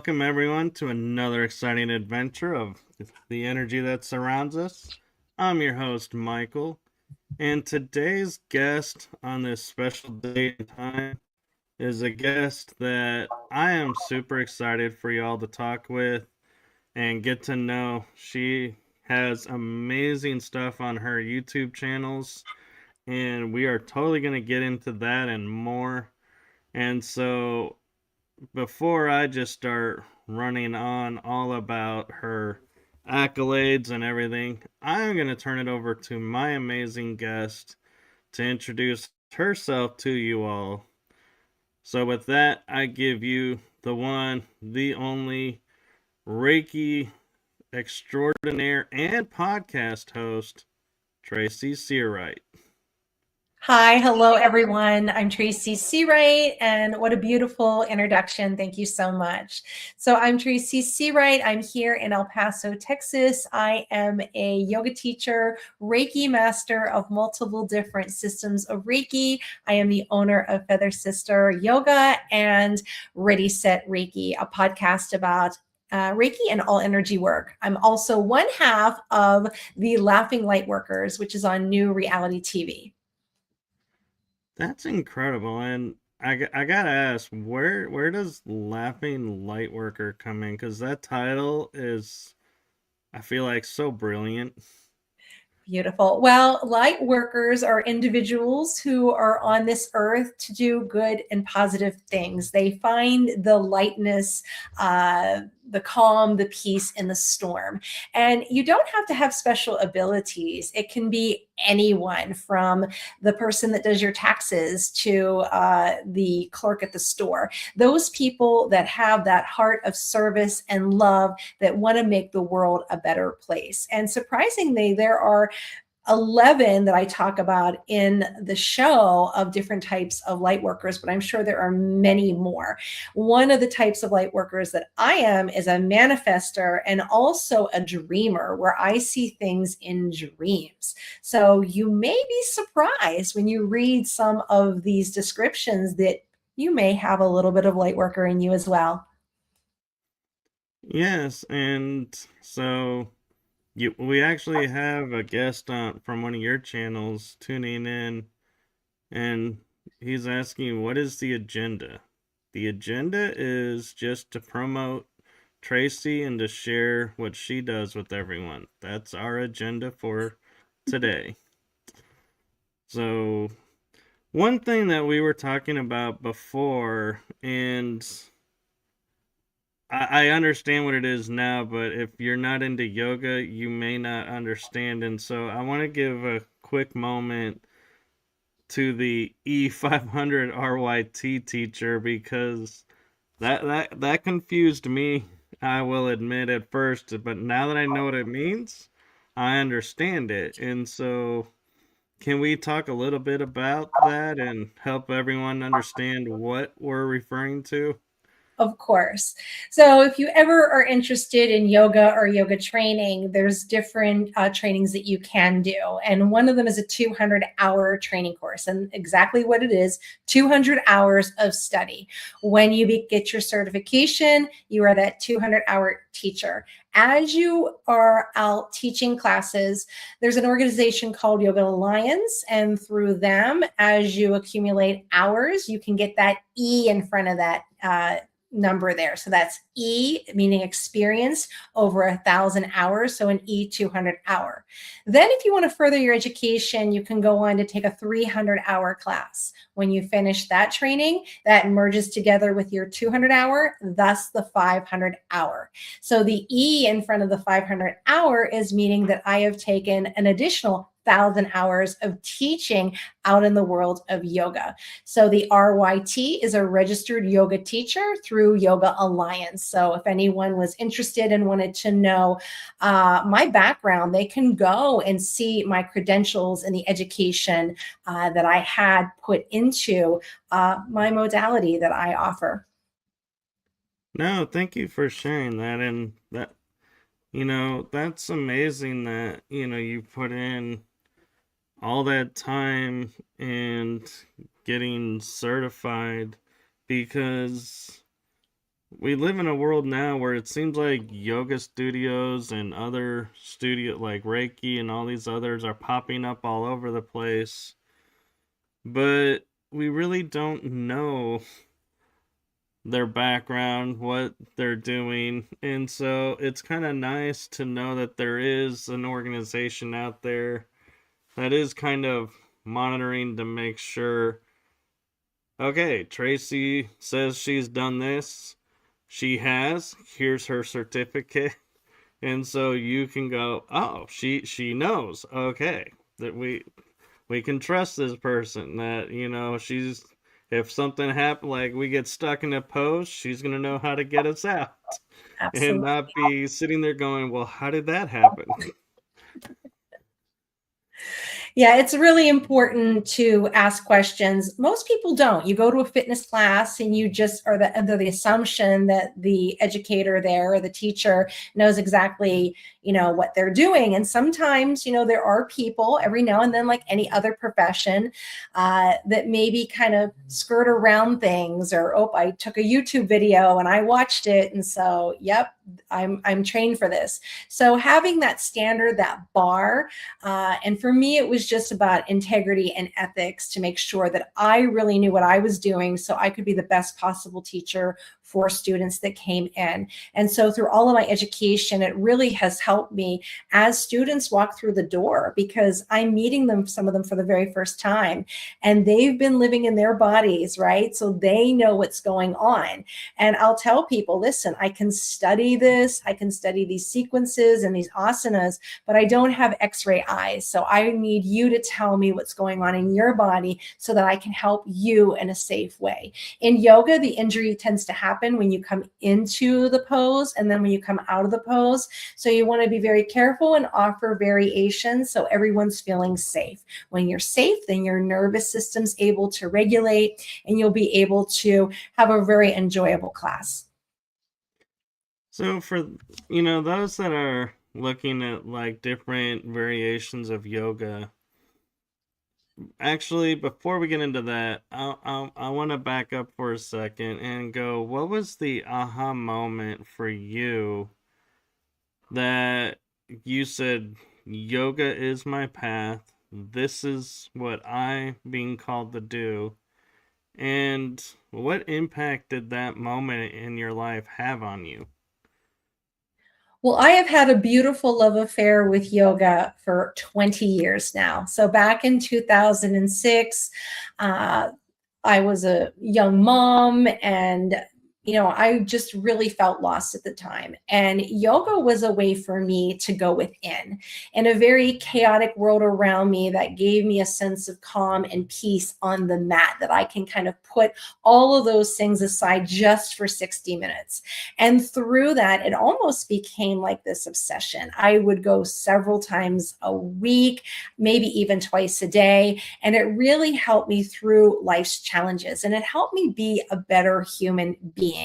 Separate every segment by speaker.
Speaker 1: welcome everyone to another exciting adventure of the energy that surrounds us. I'm your host, Michael, and today's guest on this special day and time is a guest that I am super excited for y'all to talk with and get to know. She has amazing stuff on her YouTube channels, and we are totally going to get into that and more. And so before I just start running on all about her accolades and everything, I'm going to turn it over to my amazing guest to introduce herself to you all. So, with that, I give you the one, the only Reiki extraordinaire and podcast host, Tracy Searight.
Speaker 2: Hi, hello everyone. I'm Tracy Searight, and what a beautiful introduction. Thank you so much. So, I'm Tracy Searight. I'm here in El Paso, Texas. I am a yoga teacher, Reiki master of multiple different systems of Reiki. I am the owner of Feather Sister Yoga and Ready Set Reiki, a podcast about Reiki and all energy work. I'm also one half of the Laughing Lightworkers, which is on New Reality TV.
Speaker 1: That's incredible. And I gotta ask, where does Laughing Lightworker come in? Because that title is, I feel like, so brilliant.
Speaker 2: Beautiful. Well, light workers are individuals who are on this earth to do good and positive things. They find the lightness, the calm, the peace in the storm. And you don't have to have special abilities. It can be anyone from the person that does your taxes to the clerk at the store. Those people that have that heart of service and love that want to make the world a better place. And surprisingly, there are 11 that I talk about in the show of different types of light workers, but I'm sure there are many more. One of the types of light workers that I am is a manifester and also a dreamer, where I see things in dreams. So you may be surprised when you read some of these descriptions that you may have a little bit of light worker in you as well.
Speaker 1: Yes, and so we actually have a guest on from one of your channels tuning in, and he's asking, what is the agenda? The agenda is just to promote Tracy and to share what she does with everyone. That's our agenda for today. So, one thing that we were talking about before, and I understand what it is now, but if you're not into yoga, you may not understand. And so I want to give a quick moment to the E500 RYT teacher, because that confused me, I will admit, at first, but now that I know what it means, I understand it. And so can we talk a little bit about that and help everyone understand what we're referring to?
Speaker 2: Of course. So if you ever are interested in yoga or yoga training, there's different trainings that you can do. And one of them is a 200-hour training course. And exactly what it is, 200 hours of study. When you get your certification, you are that 200-hour teacher. As you are out teaching classes, there's an organization called Yoga Alliance, and through them, as you accumulate hours, you can get that E in front of that number there. So that's E, meaning experience over 1,000 hours. So an E 200 hour. Then if you want to further your education, you can go on to take a 300-hour class. When you finish that training, that merges together with your 200-hour, thus the 500-hour. So the E in front of the 500-hour is meaning that I have taken an additional 1,000 hours of teaching out in the world of yoga. So the RYT is a registered yoga teacher through Yoga Alliance. So if anyone was interested and wanted to know my background, they can go and see my credentials and the education that I had put into my modality that I offer.
Speaker 1: No, thank you for sharing that. And that, that's amazing that, you put in all that time and getting certified, because we live in a world now where it seems like yoga studios and other studio like Reiki and all these others are popping up all over the place, but we really don't know their background, what they're doing. And so it's kind of nice to know that there is an organization out there that is kind of monitoring to make sure, okay, Tracy says she's done this. She has. Here's her certificate. And so you can go, oh, she knows. Okay, that we can trust this person, that she's, if something happened, like we get stuck in a pose, she's gonna know how to get us out and
Speaker 2: Absolutely.
Speaker 1: not be sitting there going, well, how did that happen?
Speaker 2: Yeah, it's really important to ask questions. Most people don't. You go to a fitness class and you just are under the assumption that the educator there or the teacher knows exactly, what they're doing. And sometimes, there are people every now and then, like any other profession, that maybe kind of skirt around things, or, oh, I took a YouTube video and I watched it. And so, yep, I'm trained for this. So having that standard, that bar, and for me, it was just about integrity and ethics to make sure that I really knew what I was doing so I could be the best possible teacher for students that came in. And so through all of my education, it really has helped me as students walk through the door, because I'm meeting them, some of them for the very first time, and they've been living in their bodies, right? So they know what's going on. And I'll tell people, listen, I can study this, I can study these sequences and these asanas, but I don't have x-ray eyes. So I need you to tell me what's going on in your body so that I can help you in a safe way. In yoga, the injury tends to happen when you come into the pose and then when you come out of the pose. So you want to be very careful and offer variations so everyone's feeling safe. When you're safe, then your nervous system's able to regulate and you'll be able to have a very enjoyable class.
Speaker 1: So for those that are looking at like different variations of yoga, actually, before we get into that, I want to back up for a second and go, what was the aha moment for you that you said, yoga is my path, this is what I'm being called to do? And what impact did that moment in your life have on you?
Speaker 2: Well, I have had a beautiful love affair with yoga for 20 years now. So back in 2006, I was a young mom, and I just really felt lost at the time. And yoga was a way for me to go within in a very chaotic world around me that gave me a sense of calm and peace on the mat, that I can kind of put all of those things aside just for 60 minutes. And through that, it almost became like this obsession. I would go several times a week, maybe even twice a day. And it really helped me through life's challenges. And it helped me be a better human being.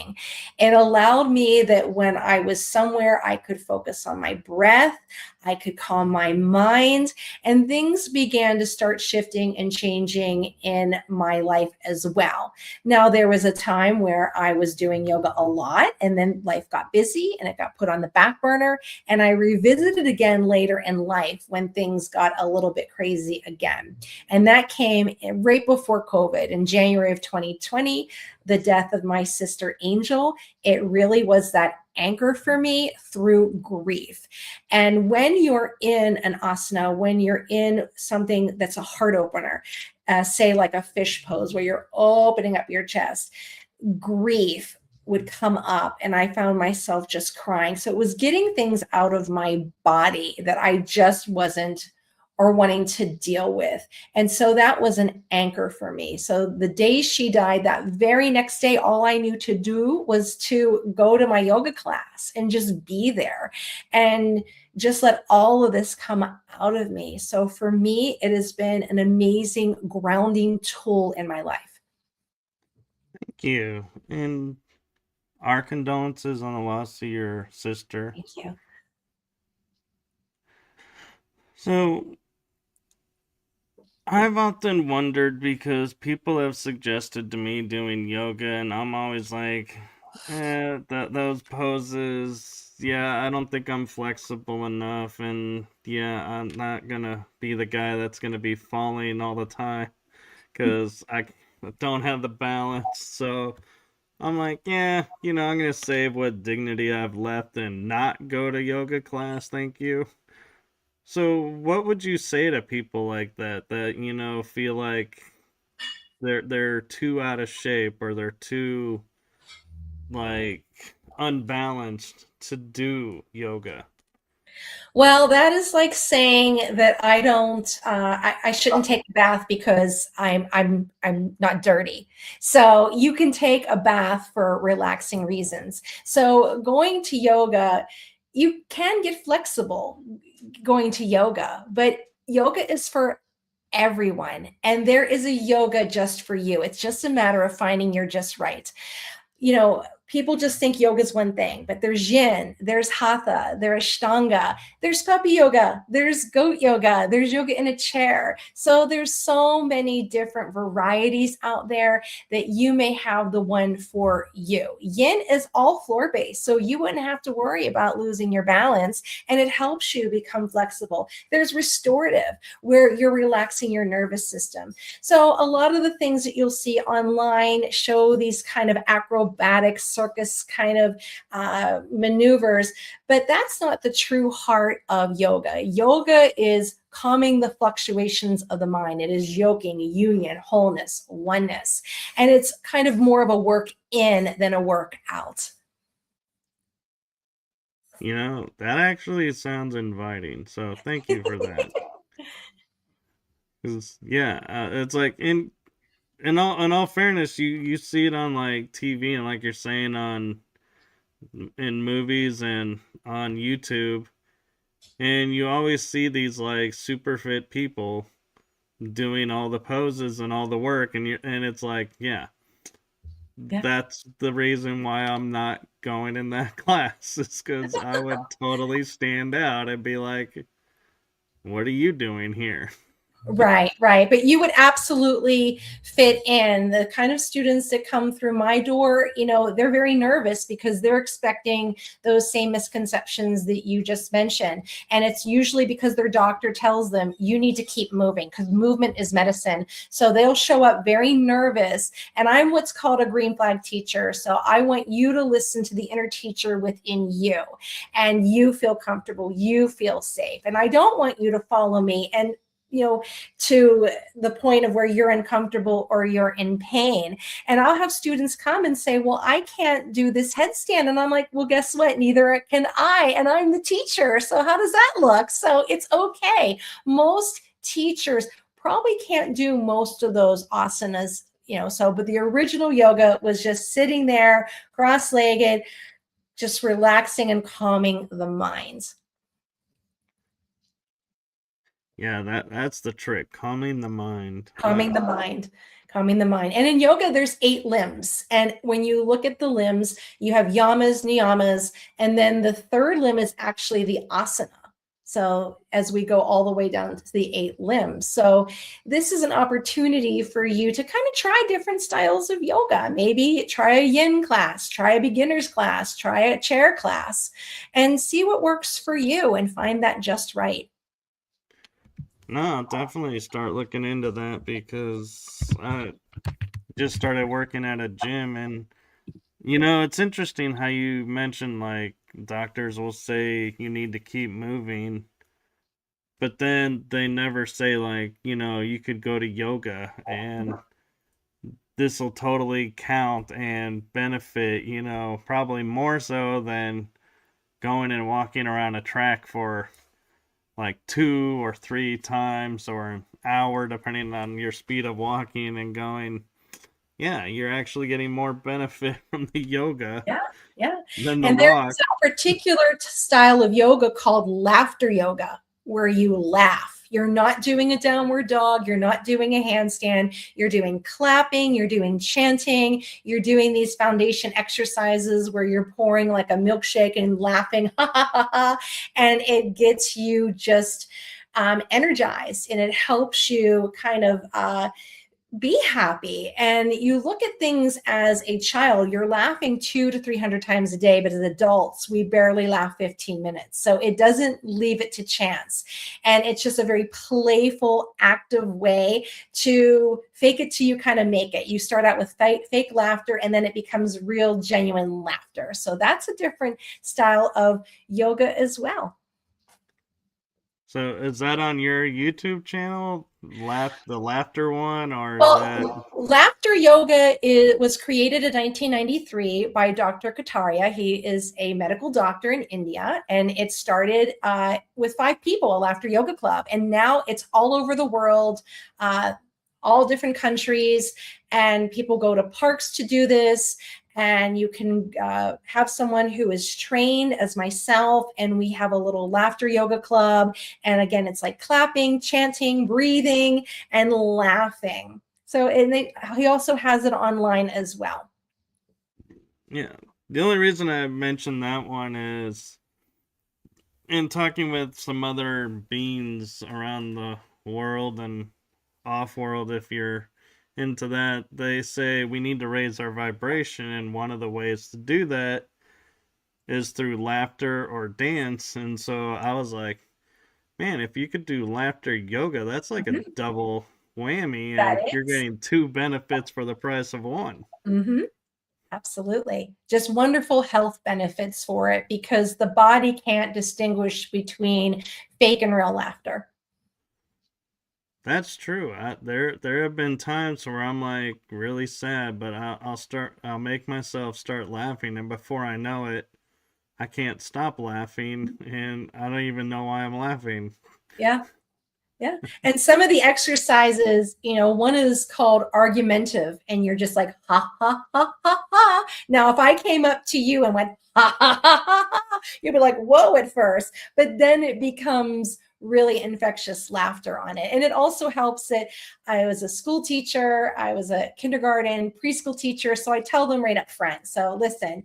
Speaker 2: It allowed me that when I was somewhere, I could focus on my breath, I could calm my mind, and things began to start shifting and changing in my life as well. Now, there was a time where I was doing yoga a lot, and then life got busy and it got put on the back burner. And I revisited again later in life when things got a little bit crazy again. And that came right before COVID in January of 2020, the death of my sister Angel. It really was that anchor for me through grief. And when you're in an asana, when you're in something that's a heart opener, say like a fish pose where you're opening up your chest, grief would come up and I found myself just crying. So it was getting things out of my body that I just wasn't or wanting to deal with. And so that was an anchor for me. So the day she died, that very next day, all I knew to do was to go to my yoga class and just be there and just let all of this come out of me. So for me, it has been an amazing grounding tool in my life.
Speaker 1: Thank you. And our condolences on the loss of your sister.
Speaker 2: Thank you.
Speaker 1: So I've often wondered, because people have suggested to me doing yoga, and I'm always like, those poses, yeah, I don't think I'm flexible enough, and yeah, I'm not gonna be the guy that's gonna be falling all the time because I don't have the balance. So I'm like, yeah, I'm gonna save what dignity I've left and not go to yoga class. Thank you. So, what would you say to people like that feel like they're too out of shape or they're too like unbalanced to do yoga?
Speaker 2: Well, that is like saying that I don't, I shouldn't take a bath because I'm not dirty. So you can take a bath for relaxing reasons. So going to yoga, you can get flexible going to yoga, but yoga is for everyone, and there is a yoga just for you. It's just a matter of finding your just right. People just think yoga is one thing, but there's yin, there's hatha, there's ashtanga, there's puppy yoga, there's goat yoga, there's yoga in a chair. So there's so many different varieties out there that you may have the one for you. Yin is all floor based, so you wouldn't have to worry about losing your balance, and it helps you become flexible. There's restorative, where you're relaxing your nervous system. So a lot of the things that you'll see online show these kind of acrobatic circus kind of maneuvers, but that's not the true heart of yoga. Yoga is calming the fluctuations of the mind. It is yoking, union, wholeness, oneness. And it's kind of more of a work in than a work out.
Speaker 1: That actually sounds inviting. So thank you for that. 'Cause, yeah, it's like in all fairness, you see it on like TV and like you're saying in movies and on YouTube, and you always see these like super fit people doing all the poses and all the work, and it's like, yeah,
Speaker 2: Yeah.
Speaker 1: that's the reason why I'm not going in that class. It's because I would totally stand out and be like, what are you doing here?
Speaker 2: Right, right. But you would absolutely fit in. The kind of students that come through my door, they're very nervous because they're expecting those same misconceptions that you just mentioned. And it's usually because their doctor tells them you need to keep moving because movement is medicine. So they'll show up very nervous. And I'm what's called a green flag teacher. So I want you to listen to the inner teacher within you, and you feel comfortable, you feel safe. And I don't want you to follow me and to the point of where you're uncomfortable or you're in pain. And I'll have students come and say, well, I can't do this headstand. And I'm like, well, guess what? Neither can I. And I'm the teacher. So how does that look? So it's okay. Most teachers probably can't do most of those asanas, but the original yoga was just sitting there cross-legged, just relaxing and calming the mind.
Speaker 1: Yeah, that's the trick, calming the mind.
Speaker 2: Calming the mind, calming the mind. And in yoga, there's 8 limbs. And when you look at the limbs, you have yamas, niyamas, and then the third limb is actually the asana. So as we go all the way down to the 8 limbs. So this is an opportunity for you to kind of try different styles of yoga. Maybe try a yin class, try a beginner's class, try a chair class, and see what works for you and find that just right.
Speaker 1: No, I'll definitely start looking into that because I just started working at a gym, and it's interesting how you mentioned like doctors will say you need to keep moving, but then they never say like, you could go to yoga and this will totally count and benefit, probably more so than going and walking around a track for like 2 or 3 times or an hour, depending on your speed of walking and going. Yeah, you're actually getting more benefit from the yoga
Speaker 2: Yeah.
Speaker 1: than the
Speaker 2: And there's
Speaker 1: walk.
Speaker 2: a particular style of yoga called laughter yoga, where you laugh. You're not doing a downward dog. You're not doing a handstand. You're doing clapping. You're doing chanting. You're doing these foundation exercises where you're pouring like a milkshake and laughing, ha, ha, ha, ha, and it gets you just energized, and it helps you kind of be happy. And you look at things as a child, you're laughing 200 to 300 times a day, but as adults, we barely laugh 15 minutes. So it doesn't leave it to chance. And it's just a very playful, active way to fake it till you kind of make it. You start out with fake laughter, and then it becomes real, genuine laughter. So that's a different style of yoga as well.
Speaker 1: So is that on your YouTube channel, the laughter one, or is
Speaker 2: Well,
Speaker 1: that?
Speaker 2: laughter yoga was created in 1993 by Dr. Kataria. He is a medical doctor in India, and it started with 5 people, a laughter yoga club. And now it's all over the world, all different countries, and people go to parks to do this. And you can have someone who is trained as myself, and we have a little laughter yoga club. And again, it's like clapping, chanting, breathing, and laughing. So, and he also has it online as well.
Speaker 1: Yeah. The only reason I mentioned that one is in talking with some other beings around the world and off-world, if you're into that, they say we need to raise our vibration, and one of the ways to do that is through laughter or dance. And so I was like, man, if you could do laughter yoga, that's like a double whammy, and you're getting 2 benefits for the price of one.
Speaker 2: Absolutely. Just wonderful health benefits for it, because the body can't distinguish between fake and real laughter.
Speaker 1: That's true. There have been times where I'm like really sad, but I'll make myself start laughing, and before I know it, I can't stop laughing, and I don't even know why I'm laughing.
Speaker 2: Yeah. Yeah. And some of the exercises, one is called argumentative, and you're just like, ha, ha, ha, ha, ha. Now, if I came up to you and went, ha, ha, ha, ha, ha, you'd be like, whoa, at first, but then it becomes really infectious laughter on it. And it also helps that I was a school teacher, I was a kindergarten, preschool teacher. So I tell them right up front. So listen,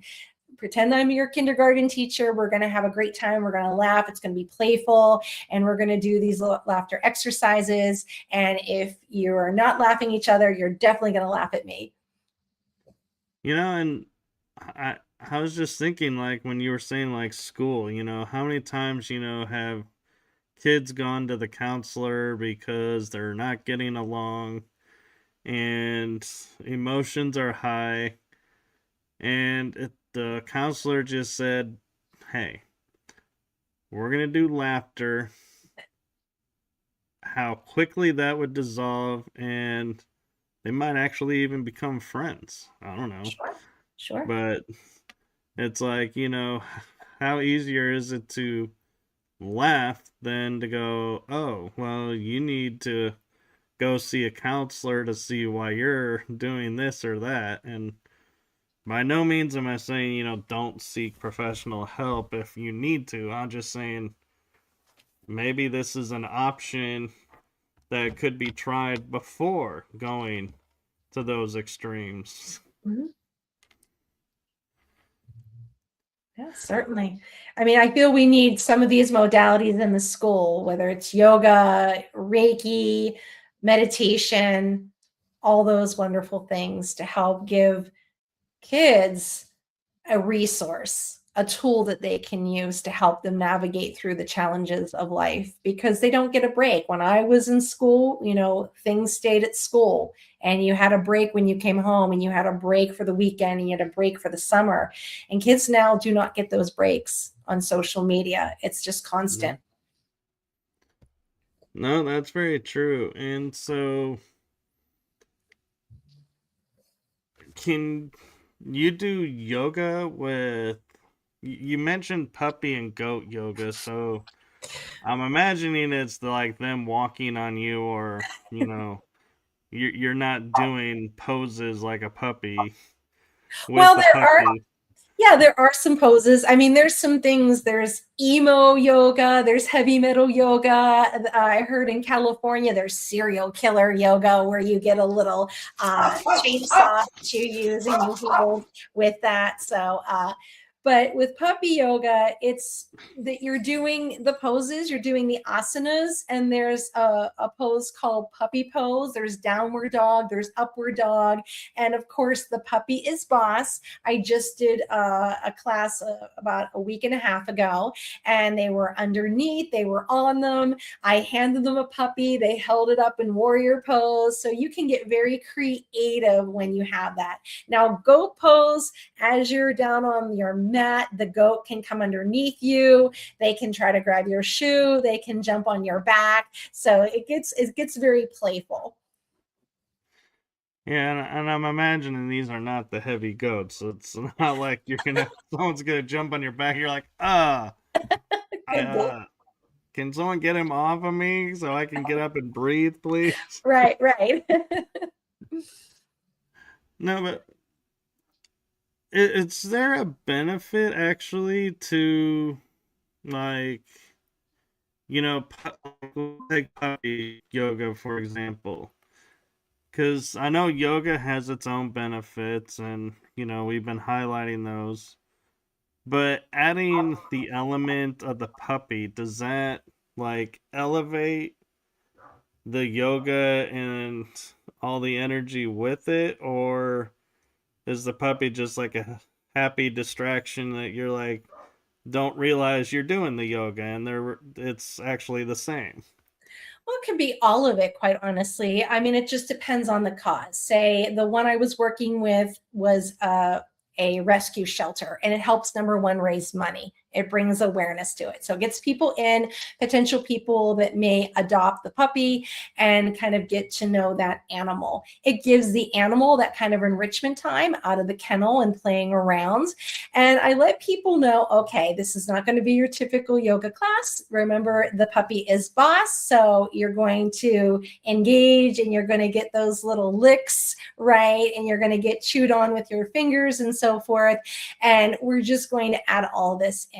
Speaker 2: pretend I'm your kindergarten teacher. We're going to have a great time. We're going to laugh. It's going to be playful. And we're going to do these laughter exercises. And if you are not laughing at each other, you're definitely going to laugh at me.
Speaker 1: And I was just thinking, like, when you were saying, like, school, how many times, have kids gone to the counselor because they're not getting along and emotions are high, and the counselor just said, hey, we're going to do laughter, how quickly that would dissolve, and they might actually even become friends. I don't know.
Speaker 2: Sure.
Speaker 1: But it's like, how easier is it to laugh than to go, oh, well, you need to go see a counselor to see why you're doing this or that. And by no means am I saying, don't seek professional help if you need to. I'm just saying maybe this is an option that could be tried before going to those extremes.
Speaker 2: Yeah, certainly. I mean, I feel we need some of these modalities in the school, whether it's yoga, Reiki, meditation, all those wonderful things to help give kids a resource, a tool that they can use to help them navigate through the challenges of life, because they don't get a break. When I was in school, things stayed at school, and you had a break when you came home, and you had a break for the weekend, and you had a break for the summer. And kids now do not get those breaks on social media. It's just constant.
Speaker 1: No, that's very true. And so can you do yoga with, you mentioned puppy and goat yoga, so I'm imagining it's like them walking on you, or you're not doing poses like a puppy with the puppy.
Speaker 2: There are some poses. I mean, there's some things. There's emo yoga. There's heavy metal yoga. I heard in California there's serial killer yoga, where you get a little chainsaw that you use and you hold with that. So, But with puppy yoga, it's that you're doing the poses, you're doing the asanas, and there's a pose called puppy pose. There's downward dog, there's upward dog, and of course the puppy is boss. I just did a class about a week and a half ago, and they were underneath, they were on them. I handed them a puppy, they held it up in warrior pose. So you can get very creative when you have that. Now, goat pose, as you're down on your mat, the goat can come underneath you. They can try to grab your shoe. They can jump on your back. So it gets very playful.
Speaker 1: Yeah, and I'm imagining these are not the heavy goats. So it's not like someone's gonna jump on your back. You're like, can someone get him off of me so I can get up and breathe, please?
Speaker 2: Right.
Speaker 1: No, but is there a benefit actually to, like, take puppy yoga, for example? Because I know yoga has its own benefits, and, we've been highlighting those. But adding the element of the puppy, does that, like, elevate the yoga and all the energy with it? Or is the puppy just like a happy distraction that you're like, don't realize you're doing the yoga, and it's actually the same?
Speaker 2: Well, it can be all of it, quite honestly. I mean, it just depends on the cause. Say the one I was working with was a rescue shelter, and it helps, number one, raise money. It brings awareness to it. So it gets people in, potential people that may adopt the puppy and kind of get to know that animal. It gives the animal that kind of enrichment time out of the kennel and playing around. And I let people know, okay, this is not going to be your typical yoga class. Remember, the puppy is boss. So you're going to engage and you're going to get those little licks, right? And you're going to get chewed on with your fingers and so forth. And we're just going to add all this in.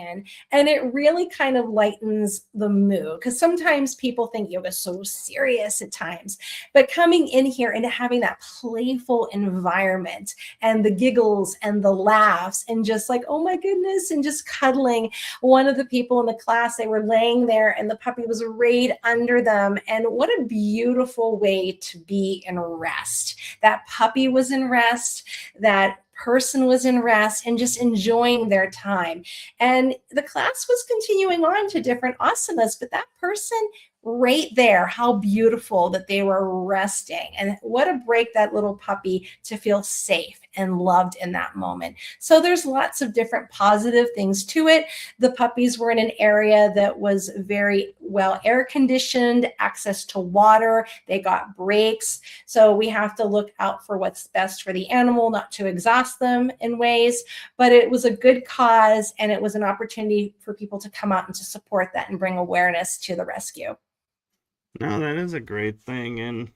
Speaker 2: And it really kind of lightens the mood, because sometimes people think yoga is so serious at times, but coming in here and having that playful environment and the giggles and the laughs and just like, oh my goodness, and just cuddling. One of the people in the class, they were laying there and the puppy was right under them. And what a beautiful way to be in rest. That puppy was in rest, that person was in rest and just enjoying their time. And the class was continuing on to different asanas, but that person right there, how beautiful that they were resting, and what a break that little puppy to feel safe and loved in that moment. So there's lots of different positive things to it. The puppies were in an area that was very well air conditioned, access to water, they got breaks. So we have to look out for what's best for the animal, not to exhaust them in ways, but it was a good cause, and it was an opportunity for people to come out and to support that and bring awareness to the rescue.
Speaker 1: No, that is a great thing. And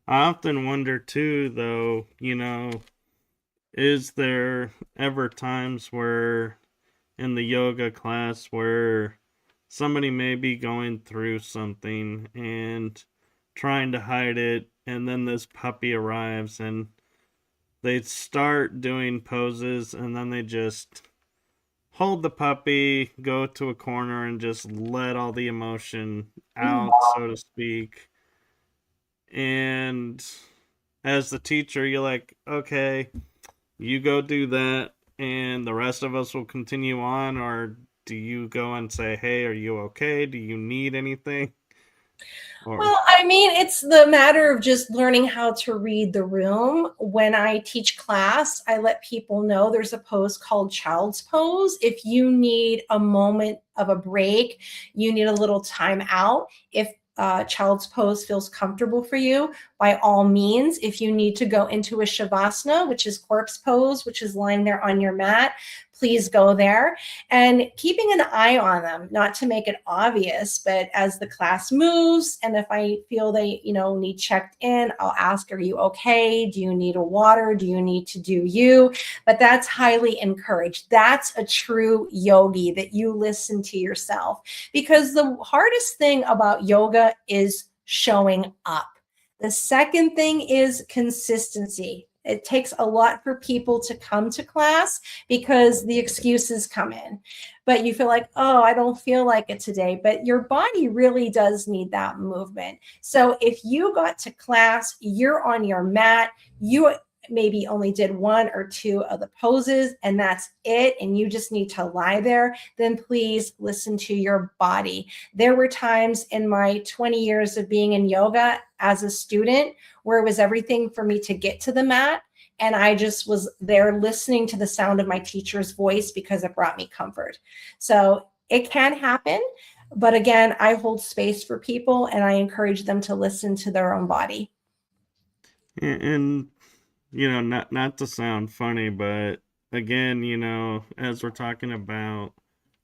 Speaker 1: I often wonder too, though, is there ever times where in the yoga class where somebody may be going through something and trying to hide it, and then this puppy arrives and they start doing poses, and then they just hold the puppy, go to a corner, and just let all the emotion out, so to speak. And as the teacher, you're like, okay, you go do that, and the rest of us will continue on? Or do you go and say, hey, are you okay? Do you need anything?
Speaker 2: Well, I mean, it's the matter of just learning how to read the room. When I teach class, I let people know there's a pose called child's pose. If you need a moment of a break, you need a little time out. If child's pose feels comfortable for you, by all means. If you need to go into a shavasana, which is corpse pose, which is lying there on your mat, please go there. And keeping an eye on them, not to make it obvious, but as the class moves, and if I feel they need checked in, I'll ask, are you okay? Do you need a water? Do you need to do you? But that's highly encouraged. That's a true yogi, that you listen to yourself, because the hardest thing about yoga is showing up. The second thing is consistency. It takes a lot for people to come to class because the excuses come in. But you feel like, oh, I don't feel like it today. But your body really does need that movement. So if you got to class, you're on your mat, you maybe only did 1 or 2 of the poses and that's it, and you just need to lie there, then please listen to your body. There were times in my 20 years of being in yoga as a student where it was everything for me to get to the mat, and I just was there listening to the sound of my teacher's voice because it brought me comfort. So it can happen, but again, I hold space for people and I encourage them to listen to their own body.
Speaker 1: And you know, not to sound funny, but again, you know, as we're talking about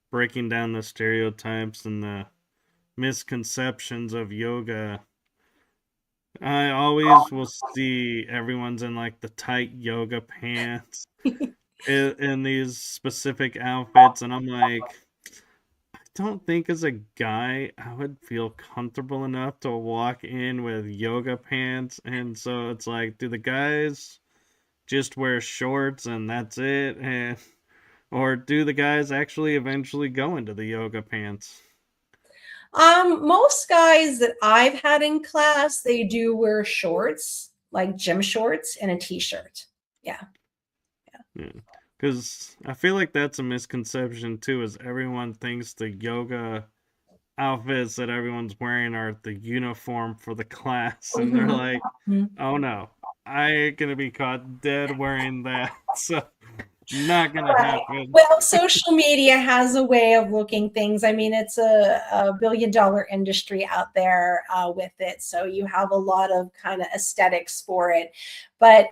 Speaker 1: breaking down the stereotypes and the misconceptions of yoga, I always will see everyone's in like the tight yoga pants in these specific outfits, and I'm like, I don't think as a guy I would feel comfortable enough to walk in with yoga pants. And so it's like, do the guys just wear shorts and that's it, and or do the guys actually eventually go into the yoga pants?
Speaker 2: Most guys that I've had in class, they do wear shorts, like gym shorts and a t-shirt. Yeah.
Speaker 1: Yeah, because I feel like that's a misconception too, is everyone thinks the yoga outfits that everyone's wearing are the uniform for the class, and they're like, oh no, I ain't gonna be caught dead wearing that. So not gonna happen.
Speaker 2: Well, social media has a way of looking things. I mean, it's a billion-dollar industry out there with it. So you have a lot of kind of aesthetics for it. But,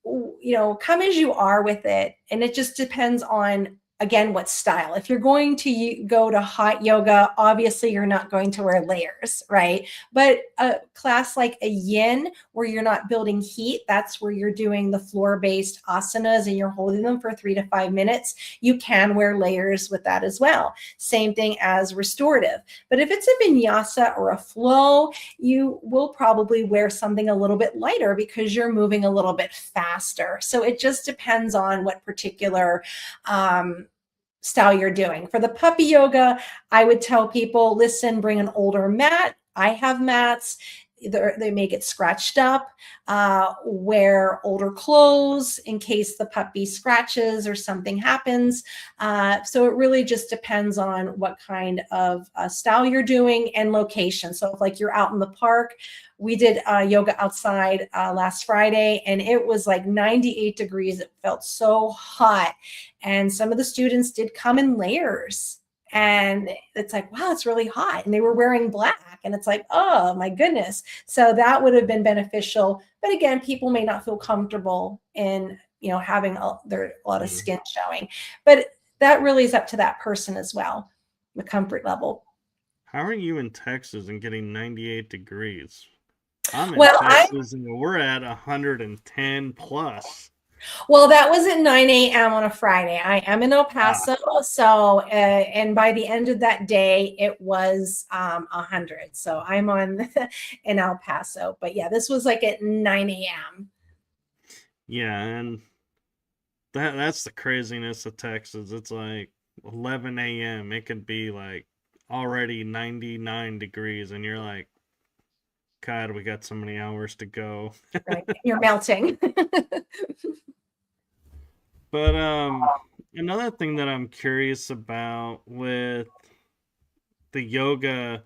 Speaker 2: you know, come as you are with it. And it just depends on, again, what style. If you're going to go to hot yoga, obviously you're not going to wear layers, right? But a class like a yin, where you're not building heat, that's where you're doing the floor-based asanas and you're holding them for 3 to 5 minutes. You can wear layers with that as well. Same thing as restorative. But if it's a vinyasa or a flow, you will probably wear something a little bit lighter because you're moving a little bit faster. So it just depends on what particular style you're doing. For the puppy yoga, I would tell people, listen, bring an older mat. I have mats. They may get scratched up. Wear older clothes in case the puppy scratches or something happens. So it really just depends on what kind of style you're doing and location. So if like you're out in the park, we did yoga outside last Friday and it was like 98 degrees. It felt so hot. And some of the students did come in layers. And it's like, wow, it's really hot. And they were wearing black. And it's like, oh my goodness. So that would have been beneficial. But again, people may not feel comfortable in, you know, having a lot of skin showing. But that really is up to that person as well, the comfort level.
Speaker 1: How are you in Texas and getting 98 degrees? I'm in Texas and we're at 110 plus.
Speaker 2: Well, that was at 9 a.m. on a Friday. I am in El Paso. So, and by the end of that day, it was 100. So I'm in El Paso. But yeah, this was like at 9 a.m.
Speaker 1: Yeah, and that's the craziness of Texas. It's like 11 a.m. It could be like already 99 degrees, and you're like, God, we got so many hours to go.
Speaker 2: Right. You're melting.
Speaker 1: But another thing that I'm curious about with the yoga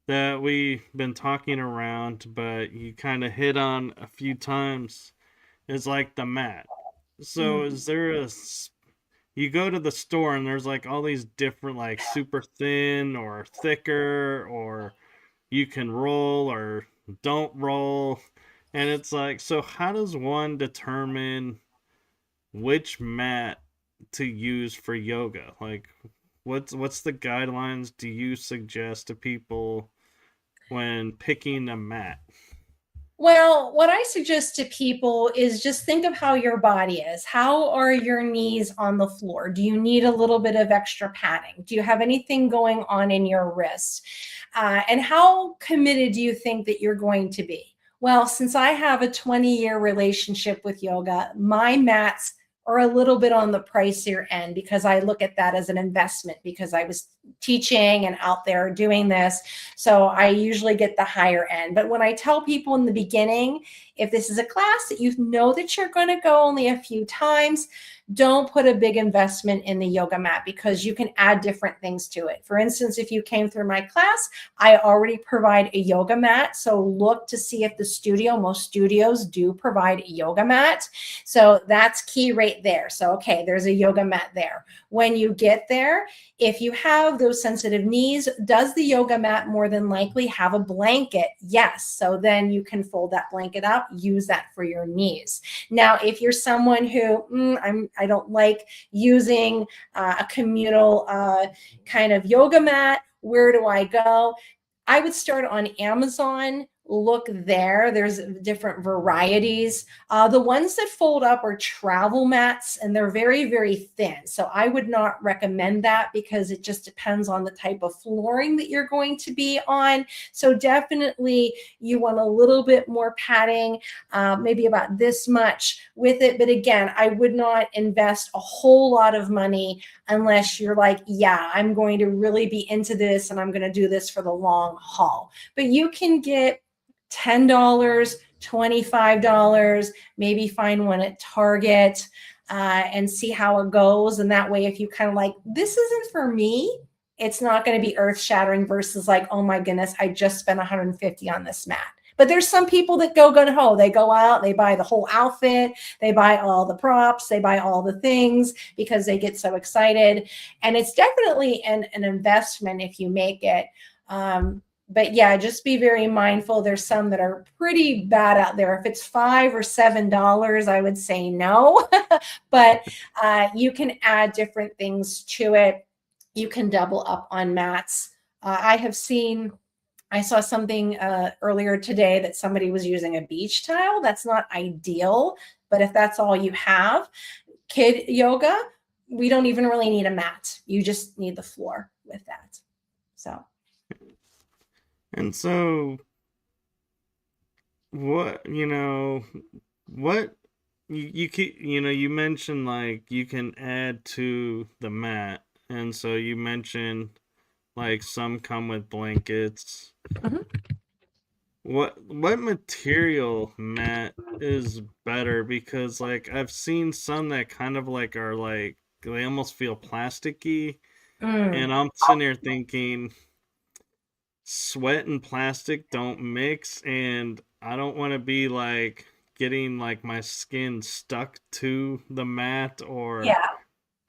Speaker 1: that we've been talking around, but you kind of hit on a few times, is like the mat. So is there you go to the store and there's like all these different like super thin or thicker, or you can roll or don't roll, and it's like, so how does one determine which mat to use for yoga? Like what's the guidelines do you suggest to people when picking a mat?
Speaker 2: Well, what I suggest to people is just think of how your body is. How are your knees on the floor? Do you need a little bit of extra padding? Do you have anything going on in your wrist? And how committed do you think that you're going to be? Well, since I have a 20-year relationship with yoga, my mats are a little bit on the pricier end because I look at that as an investment because I was teaching and out there doing this. So I usually get the higher end. But when I tell people in the beginning, if this is a class that you know that you're going to go only a few times, don't put a big investment in the yoga mat because you can add different things to it. For instance, if you came through my class, I already provide a yoga mat. So look to see if the studio, most studios do provide a yoga mat. So that's key right there. So, okay, there's a yoga mat there. When you get there, if you have those sensitive knees, does the yoga mat more than likely have a blanket? Yes. So then you can fold that blanket up, use that for your knees. Now, if you're someone who I don't like using a communal kind of yoga mat, where do I go? I would start on Amazon. Look there. There's different varieties. The ones that fold up are travel mats, and they're very, very thin. So I would not recommend that because it just depends on the type of flooring that you're going to be on. So definitely you want a little bit more padding, maybe about this much with it. But again, I would not invest a whole lot of money unless you're like, yeah, I'm going to really be into this and I'm going to do this for the long haul. But you can get $10, $25, maybe find one at Target and see how it goes. And that way, if you kind of like, this isn't for me, it's not going to be earth shattering versus like, oh my goodness, I just spent $150 on this mat. But there's some people that go gung-ho. They go out, they buy the whole outfit, they buy all the props, they buy all the things because they get so excited. And it's definitely an investment if you make it. But yeah, just be very mindful. There's some that are pretty bad out there. If it's $5 or $7, I would say no. But you can add different things to it. You can double up on mats. I saw something earlier today that somebody was using a beach tile. That's not ideal, but if that's all you have, kid yoga, we don't even really need a mat. You just need the floor with that. So.
Speaker 1: And so, what you keep, you mentioned like you can add to the mat, and so you mentioned like some come with blankets.
Speaker 2: Mm-hmm.
Speaker 1: What material mat is better? Because like I've seen some that kind of like are like they almost feel plasticky, and I'm sitting there thinking sweat and plastic don't mix, and I don't want to be like getting like my skin stuck to the mat, or
Speaker 2: Yeah.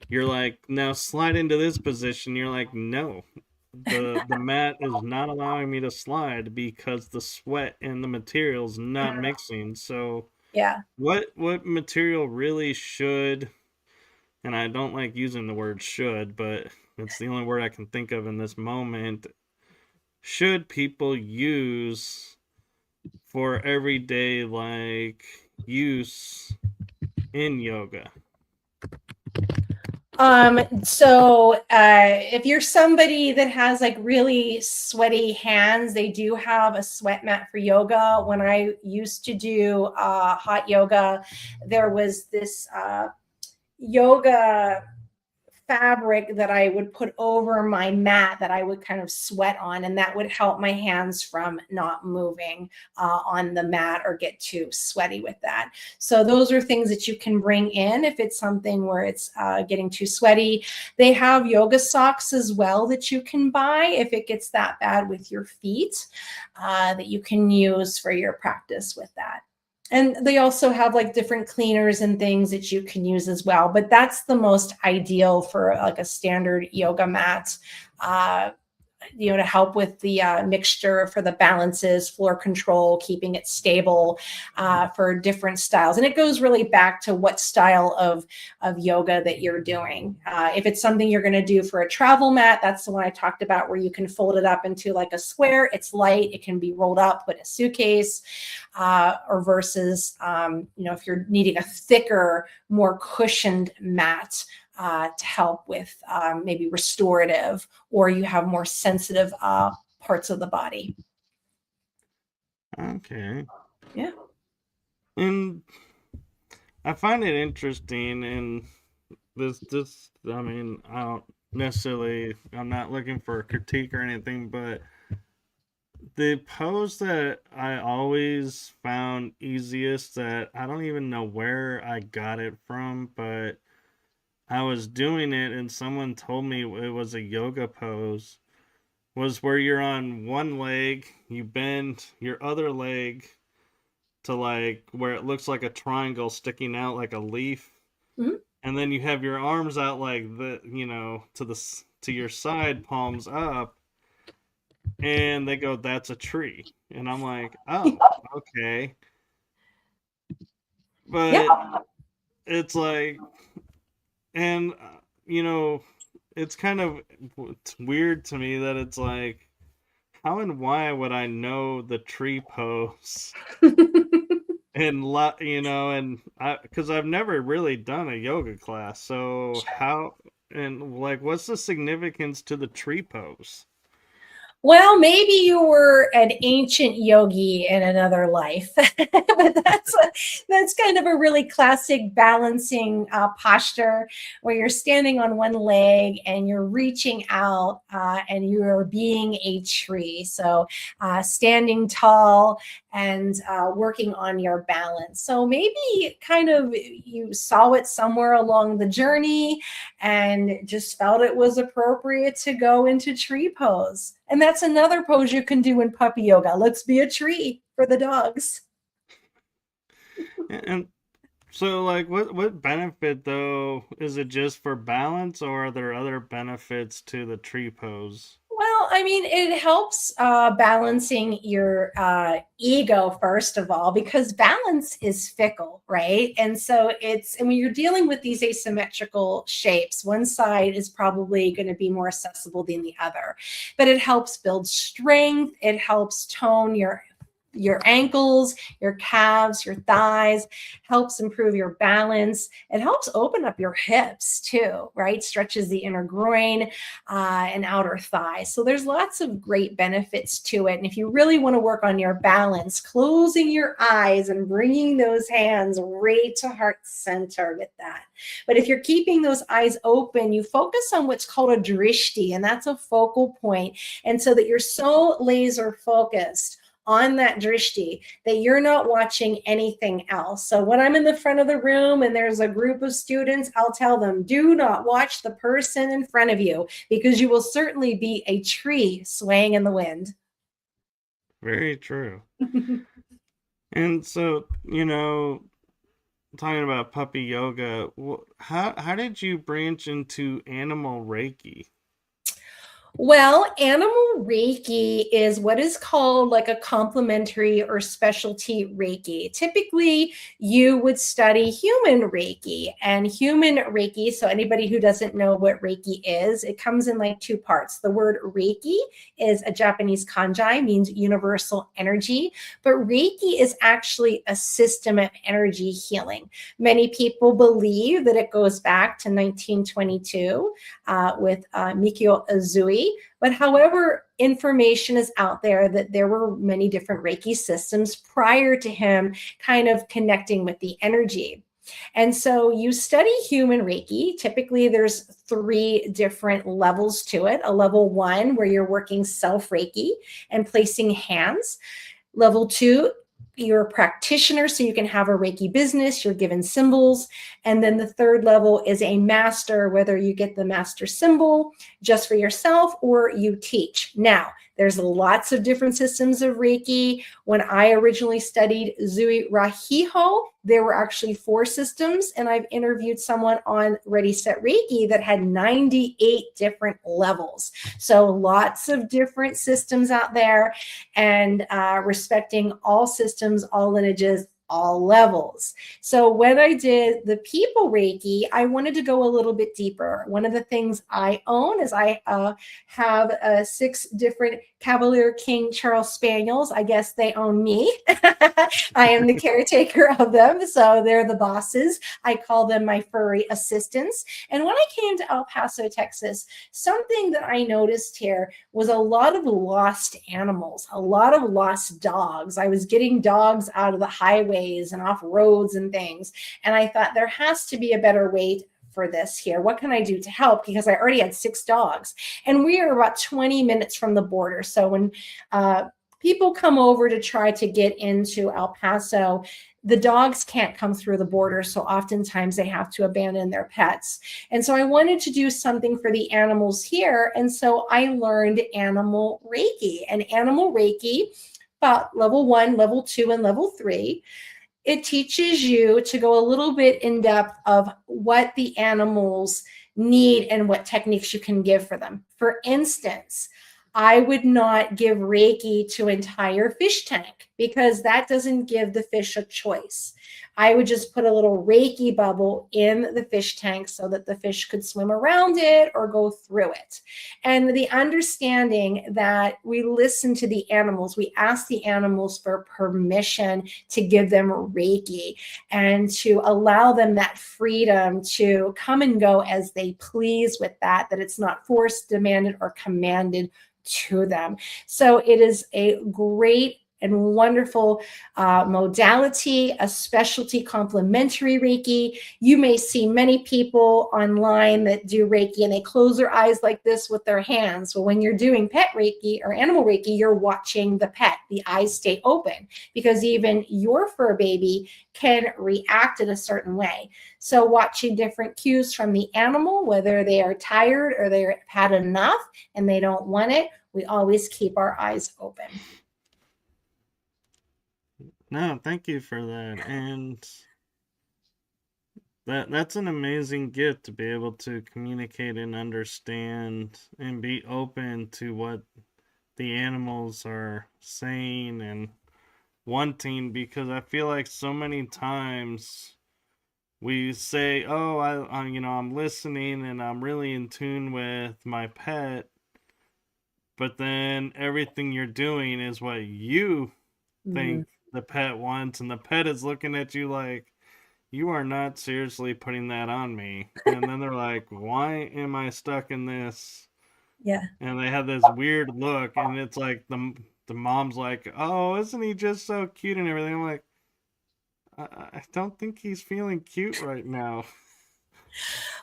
Speaker 1: you're like, now slide into this position. You're like, no, the mat is not allowing me to slide because the sweat and the material's not mixing. So
Speaker 2: Yeah.
Speaker 1: what material really should, and I don't like using the word should, but it's the only word I can think of in this moment, should people use for everyday like use in yoga?
Speaker 2: So if you're somebody that has like really sweaty hands, they do have a sweat mat for yoga. When I used to do hot yoga, there was this yoga fabric that I would put over my mat that I would kind of sweat on, and that would help my hands from not moving on the mat or get too sweaty with that. So those are things that you can bring in if it's something where it's getting too sweaty. They have yoga socks as well that you can buy if it gets that bad with your feet, that you can use for your practice with that. And they also have like different cleaners and things that you can use as well. But that's the most ideal for like a standard yoga mat, to help with the mixture for the balances, floor control, keeping it stable for different styles. And it goes really back to what style of yoga that you're doing. If it's something you're going to do for a travel mat, that's the one I talked about where you can fold it up into like a square. It's light. It can be rolled up, put in a suitcase, or versus, if you're needing a thicker, more cushioned mat, to help with maybe restorative, or you have more sensitive parts of the body.
Speaker 1: Okay.
Speaker 2: Yeah.
Speaker 1: And I find it interesting, and I mean, I don't necessarily, I'm not looking for a critique or anything, but the pose that I always found easiest, that I don't even know where I got it from, but I was doing it and someone told me it was a yoga pose, was where you're on one leg, you bend your other leg to like where it looks like a triangle sticking out like a leaf,
Speaker 2: Mhm.
Speaker 1: and then you have your arms out like the, to your side, palms up, and they go, that's a tree. And I'm like, oh, okay.
Speaker 2: Yeah.
Speaker 1: But it's like, and you know, it's kind of, it's weird to me that it's like, how and why would I know the tree pose? And and I, because I've never really done a yoga class, so how, and like, what's the significance to the tree pose?
Speaker 2: Well, maybe you were an ancient yogi in another life, but that's kind of a really classic balancing posture where you're standing on one leg and you're reaching out and you're being a tree. So standing tall and working on your balance. So maybe kind of you saw it somewhere along the journey and just felt it was appropriate to go into tree pose. And that's another pose you can do in puppy yoga. Let's be a tree for the dogs.
Speaker 1: And so, like, what benefit though? Is it just for balance, or are there other benefits to the tree pose?
Speaker 2: Well, I mean, it helps balancing your ego, first of all, because balance is fickle, right? And so and when you're dealing with these asymmetrical shapes, one side is probably going to be more accessible than the other. But it helps build strength, it helps tone your ankles, your calves, your thighs, helps improve your balance. It helps open up your hips too, right? Stretches the inner groin and outer thigh. So there's lots of great benefits to it. And if you really want to work on your balance, closing your eyes and bringing those hands right to heart center with that. But if you're keeping those eyes open, you focus on what's called a drishti, and that's a focal point. And so that you're so laser focused on that drishti that you're not watching anything else. So when I'm in the front of the room and there's a group of students, I'll tell them, do not watch the person in front of you because you will certainly be a tree swaying in the wind.
Speaker 1: Very true. And so, talking about puppy yoga, how did you branch into animal Reiki?
Speaker 2: Well, animal Reiki is what is called like a complementary or specialty Reiki. Typically, you would study human Reiki and human Reiki. So, anybody who doesn't know what Reiki is, it comes in like two parts. The word Reiki is a Japanese kanji, means universal energy, but Reiki is actually a system of energy healing. Many people believe that it goes back to 1922 with Mikio Uzui. But however, information is out there that there were many different Reiki systems prior to him kind of connecting with the energy. And so you study human Reiki. Typically, there's 3 different levels to it. A level 1 where you're working self Reiki and placing hands. Level 2, you're a practitioner, so you can have a Reiki business, you're given symbols. And then the 3rd level is a master, whether you get the master symbol just for yourself or you teach. Now, there's lots of different systems of Reiki. When I originally studied Zui Rahiho, there were actually 4 systems, and I've interviewed someone on Ready Set Reiki that had 98 different levels. So lots of different systems out there, and respecting all systems, all lineages, all levels. So when I did the people Reiki, I wanted to go a little bit deeper. One of the things I own is I have 6 different Cavalier King Charles Spaniels. I guess they own me. I am the caretaker of them, so they're the bosses. I call them my furry assistants. And when I came to El Paso, Texas, something that I noticed here was a lot of lost animals, a lot of lost dogs. I was getting dogs out of the highways and off roads and things. And I thought there has to be a better way for this here. What can I do to help? Because I already had 6 dogs and we are about 20 minutes from the border. So when people come over to try to get into El Paso, the dogs can't come through the border. So oftentimes they have to abandon their pets. And so I wanted to do something for the animals here. And so I learned animal Reiki. And animal Reiki, about level 1, level 2, and level 3, it teaches you to go a little bit in depth of what the animals need and what techniques you can give for them. For instance, I would not give Reiki to entire fish tank because that doesn't give the fish a choice. I would just put a little Reiki bubble in the fish tank so that the fish could swim around it or go through it. And the understanding that we listen to the animals, we ask the animals for permission to give them Reiki and to allow them that freedom to come and go as they please with that it's not forced, demanded, or commanded to them. So it is a great and wonderful modality, a specialty complementary Reiki. You may see many people online that do Reiki and they close their eyes like this with their hands. Well, when you're doing pet Reiki or animal Reiki, you're watching the pet. The eyes stay open because even your fur baby can react in a certain way. So watching different cues from the animal, whether they are tired or they've had enough and they don't want it, we always keep our eyes open.
Speaker 1: No, thank you for that. And that's an amazing gift to be able to communicate and understand and be open to what the animals are saying and wanting, because I feel like so many times we say, "Oh, I'm listening and I'm really in tune with my pet," but then everything you're doing is what you think the pet wants, and the pet is looking at you like, you are not seriously putting that on me. And then they're like, why am I stuck in this?
Speaker 2: Yeah.
Speaker 1: And they have this weird look, and it's like the mom's like, oh, isn't he just so cute and everything? I'm like, I don't think he's feeling cute right now.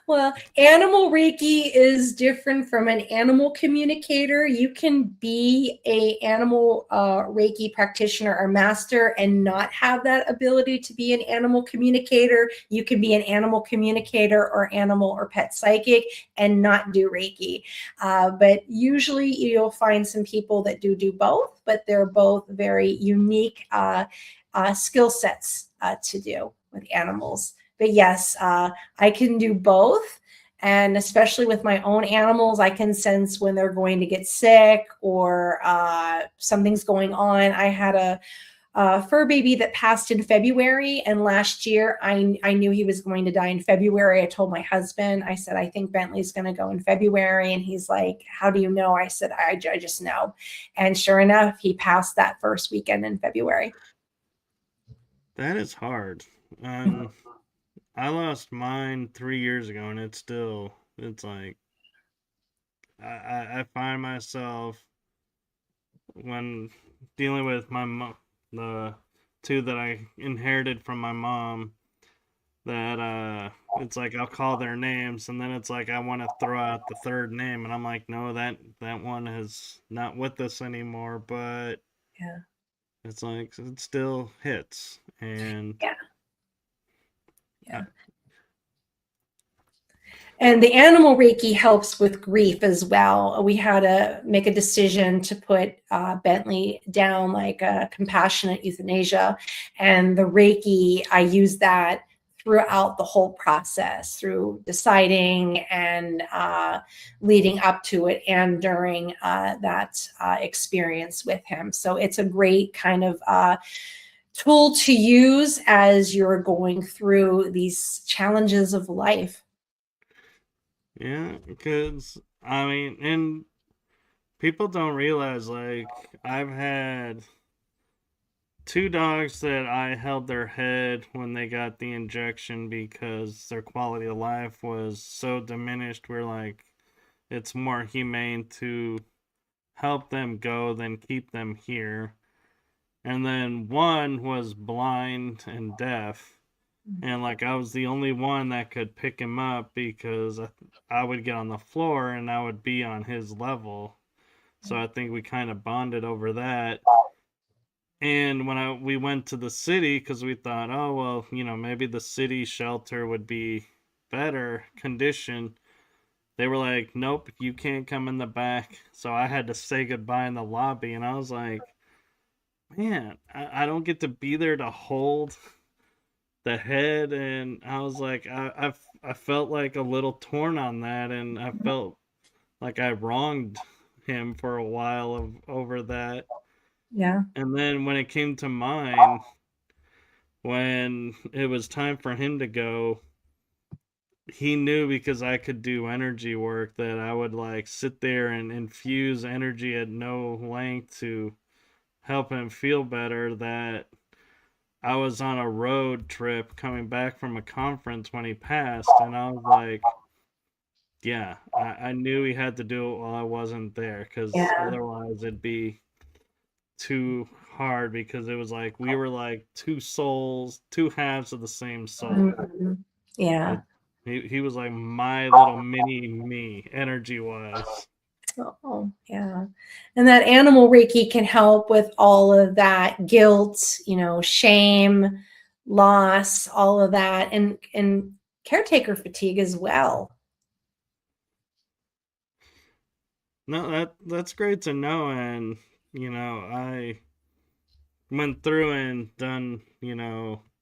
Speaker 2: Well, animal Reiki is different from an animal communicator. You can be a animal Reiki practitioner or master and not have that ability to be an animal communicator. You can be an animal communicator or animal or pet psychic and not do Reiki. But usually you'll find some people that do both, but they're both very unique skill sets to do with animals. But yes, I can do both. And especially with my own animals, I can sense when they're going to get sick or something's going on. I had a fur baby that passed in February. And last year, I knew he was going to die in February. I told my husband, I said, I think Bentley's going to go in February. And he's like, how do you know? I said, I just know. And sure enough, he passed that first weekend in February.
Speaker 1: That is hard. I lost mine 3 years ago, and it's like, I find myself when dealing with my mom, the 2 that I inherited from my mom, that it's like I'll call their names, and then it's like I want to throw out the 3rd name, and I'm like, no, that one is not with us anymore, but
Speaker 2: yeah,
Speaker 1: it's like it still hits, and
Speaker 2: yeah. And the animal Reiki helps with grief as well. We had to make a decision to put Bentley down like compassionate euthanasia. And the Reiki, I use that throughout the whole process, through deciding and leading up to it and during that experience with him. So it's a great kind of tool to use as you're going through these challenges of life.
Speaker 1: Yeah, because I mean, and people don't realize, like, I've had two dogs that I held their head when they got the injection because their quality of life was so diminished. We're like, it's more humane to help them go than keep them here. And then one was blind and deaf. And like I was the only one that could pick him up because I would get on the floor and I would be on his level. So I think we kind of bonded over that. And when we went to the city, because we thought, oh well, maybe the city shelter would be better condition. They were like, nope, you can't come in the back. So I had to say goodbye in the lobby, and I was like, man, I don't get to be there to hold the head, and I was like, I felt like a little torn on that, and I felt like I wronged him for a while over that.
Speaker 2: Yeah.
Speaker 1: And then when it came to mine, when it was time for him to go, he knew because I could do energy work that I would like sit there and infuse energy at no length to help him feel better, that I was on a road trip coming back from a conference when he passed, and I was like, yeah, I knew he had to do it while I wasn't there, because
Speaker 2: Yeah.
Speaker 1: otherwise it'd be too hard, because it was like we were like two souls, two halves of the same soul.
Speaker 2: Mm-hmm. Yeah.
Speaker 1: He was like my little mini me, energy wise.
Speaker 2: Oh, yeah. And that animal Reiki can help with all of that guilt, shame, loss, all of that, and caretaker fatigue as well.
Speaker 1: No, that's great to know, and I went through and done,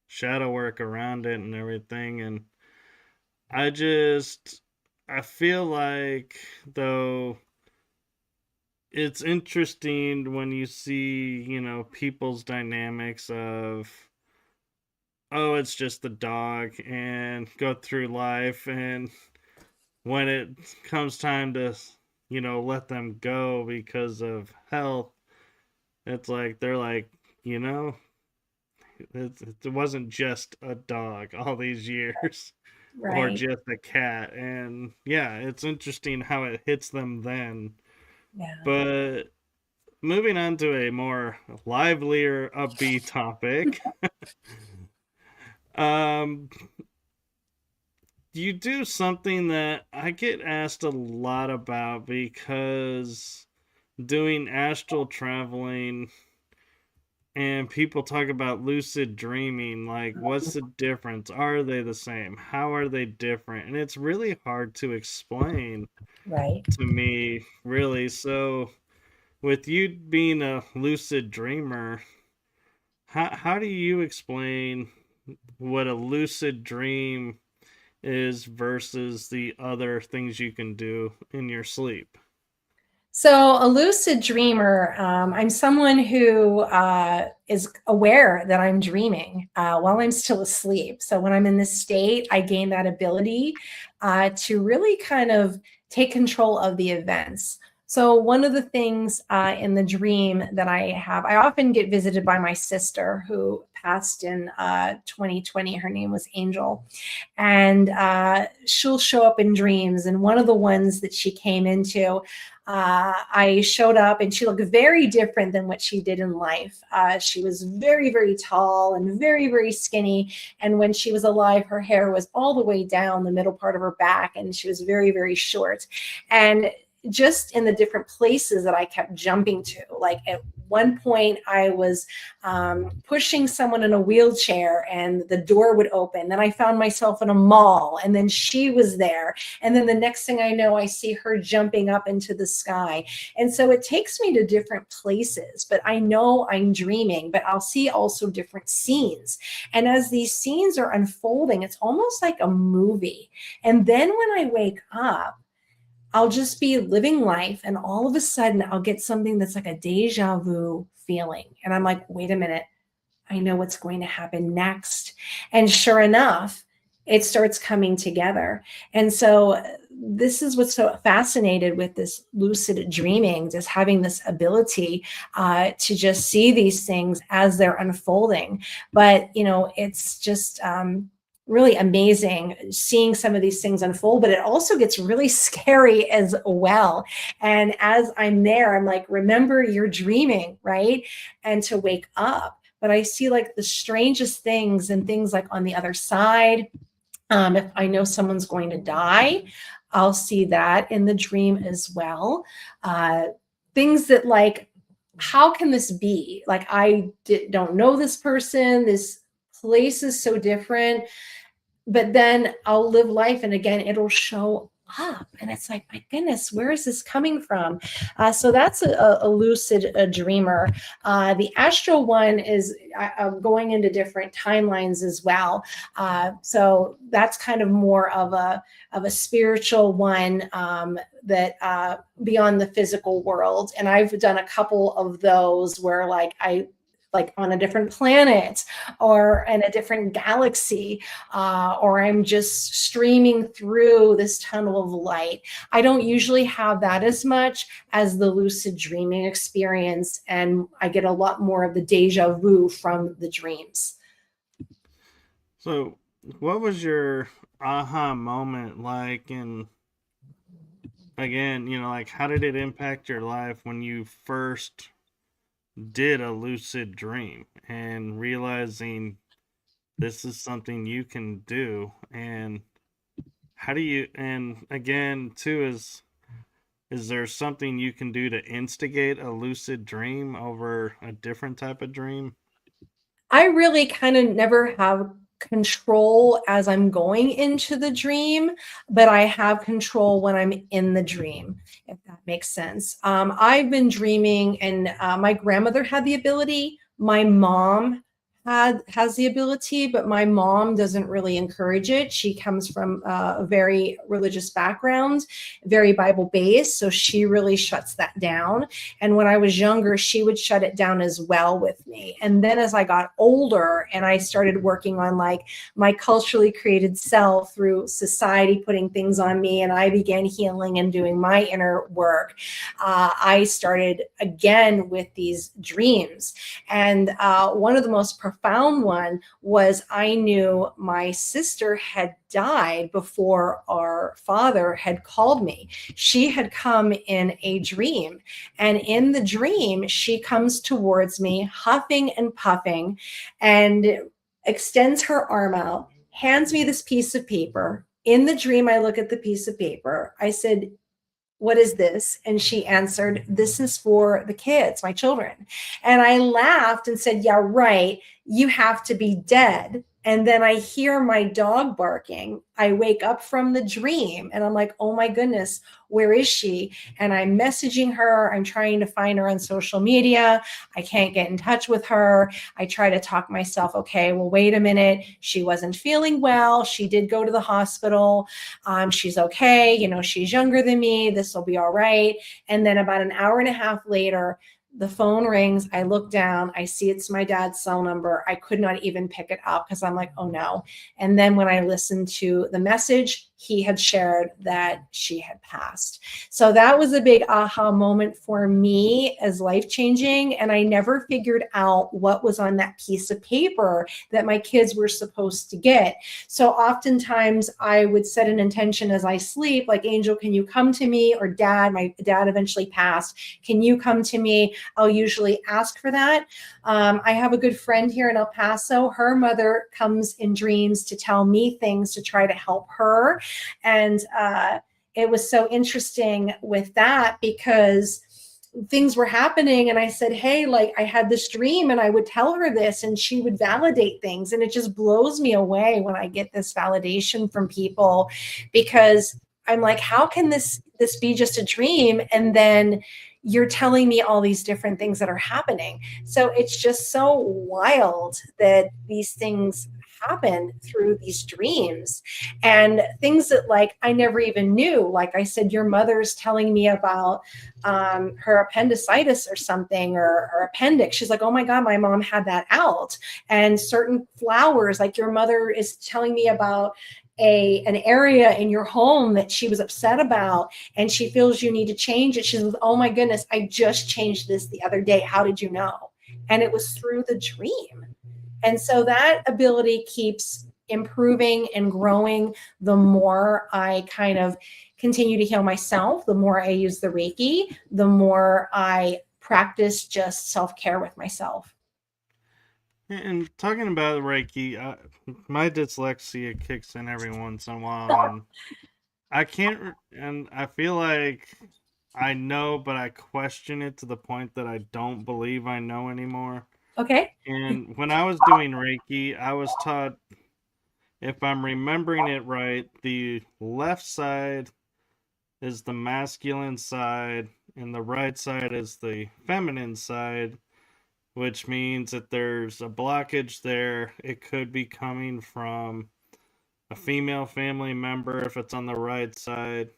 Speaker 1: shadow work around it and everything, and I just I feel like, though, it's interesting when you see, people's dynamics of, oh, it's just the dog, and go through life, and when it comes time to, let them go because of health, it's like they're like, you know, it wasn't just a dog all these years or
Speaker 2: Right.
Speaker 1: just a cat. And yeah, it's interesting how it hits them then.
Speaker 2: Yeah.
Speaker 1: But moving on to a more livelier, upbeat topic. um, you do something that I get asked a lot about, because doing astral traveling, and people talk about lucid dreaming, like, what's the difference? Are they the same? How are they different? And it's really hard to explain
Speaker 2: Right.
Speaker 1: to me, really. So, with you being a lucid dreamer, how do you explain what a lucid dream is versus the other things you can do in your sleep?
Speaker 2: So, a lucid dreamer, I'm someone who is aware that I'm dreaming while I'm still asleep. So, when I'm in this state, I gain that ability to really kind of take control of the events. So, one of the things in the dream that I have, I often get visited by my sister who passed in 2020. Her name was Angel. And she'll show up in dreams. And one of the ones that she came into, I showed up and she looked very different than what she did in life. She was very, very tall and very, very skinny. And when she was alive, her hair was all the way down the middle part of her back, and she was very, very short. And just in the different places that I kept jumping to, like at one point I was pushing someone in a wheelchair and the door would open. Then I found myself in a mall and then she was there. And then the next thing I know, I see her jumping up into the sky. And so it takes me to different places, but I know I'm dreaming, but I'll see also different scenes. And as these scenes are unfolding, it's almost like a movie. And then when I wake up, I'll just be living life, and all of a sudden I'll get something that's like a deja vu feeling. And I'm like, wait a minute, I know what's going to happen next. And sure enough, it starts coming together. And so this is what's so fascinated with this lucid dreaming, just having this ability to just see these things as they're unfolding. But, it's just really amazing seeing some of these things unfold, but it also gets really scary as well. And as I'm there, I'm like, remember you're dreaming, right? And to wake up. But I see like the strangest things and things like on the other side. If I know someone's going to die, I'll see that in the dream as well. Things that like, how can this be? Like, I don't know this person. This place is so different. But then I'll live life, and again, it'll show up. And it's like, my goodness, where is this coming from? So that's a lucid dreamer. The astral one is going into different timelines as well. So that's kind of more of a spiritual one that beyond the physical world. And I've done a couple of those where like on a different planet or in a different galaxy, or I'm just streaming through this tunnel of light. I don't usually have that as much as the lucid dreaming experience, and I get a lot more of the deja vu from the dreams.
Speaker 1: So, what was your aha moment like? And again, like how did it impact your life when you first did a lucid dream and realizing this is something you can do? And how do you, and again too, is there something you can do to instigate a lucid dream over a different type of dream?
Speaker 2: I really kind of never have control as I'm going into the dream, but I have control when I'm in the dream, if that makes sense. I've been dreaming, and my grandmother had the ability. My mom has the ability, but my mom doesn't really encourage it. She comes from a very religious background, very Bible based, so she really shuts that down. And when I was younger, she would shut it down as well with me. And then as I got older and I started working on like my culturally created self through society putting things on me, and I began healing and doing my inner work, I started again with these dreams. And one of the most profound one was I knew my sister had died before our father had called me. She had come in a dream, and in the dream she comes towards me huffing and puffing and extends her arm out, hands me this piece of paper. In the dream, I look at the piece of paper. I said, "What is this?" And she answered, "This is for the kids, my children." And I laughed and said, "Yeah, right. You have to be dead." And then I hear my dog barking. I wake up from the dream and I'm like, oh my goodness, where is she? And I'm messaging her. I'm trying to find her on social media. I can't get in touch with her. I try to talk myself, okay, well, wait a minute. She wasn't feeling well. She did go to the hospital. She's okay. She's younger than me. This will be all right. And then about an hour and a half later, the phone rings. I look down. I see it's my dad's cell number. I could not even pick it up because I'm like, oh no. And then when I listened to the message, he had shared that she had passed. So that was a big aha moment for me as life-changing. And I never figured out what was on that piece of paper that my kids were supposed to get. So oftentimes I would set an intention as I sleep, like, Angel, can you come to me? Or Dad, my dad eventually passed. Can you come to me? I'll usually ask for that. I have a good friend here in El Paso. Her mother comes in dreams to tell me things to try to help her. And it was so interesting with that because things were happening and I said, hey, like I had this dream, and I would tell her this and she would validate things. And it just blows me away when I get this validation from people, because I'm like, how can this be just a dream? And then you're telling me all these different things that are happening. So it's just so wild that these things happen through these dreams, and things that like I never even knew. Like I said, your mother's telling me about her appendicitis or something, or appendix. She's like, oh my God, my mom had that out. And certain flowers, like your mother is telling me about an area in your home that she was upset about, and she feels you need to change it. She says, oh my goodness, I just changed this the other day. How did you know? And it was through the dream. And so that ability keeps improving and growing the more I kind of continue to heal myself, the more I use the Reiki, the more I practice just self-care with myself.
Speaker 1: And talking about Reiki, my dyslexia kicks in every once in a while, and I can't, and I feel like I know, but I question it to the point that I don't believe I know anymore.
Speaker 2: Okay.
Speaker 1: And when I was doing Reiki, I was taught, if I'm remembering it right, the left side is the masculine side, and the right side is the feminine side, which means that there's a blockage there. It could be coming from a female family member if it's on the right side.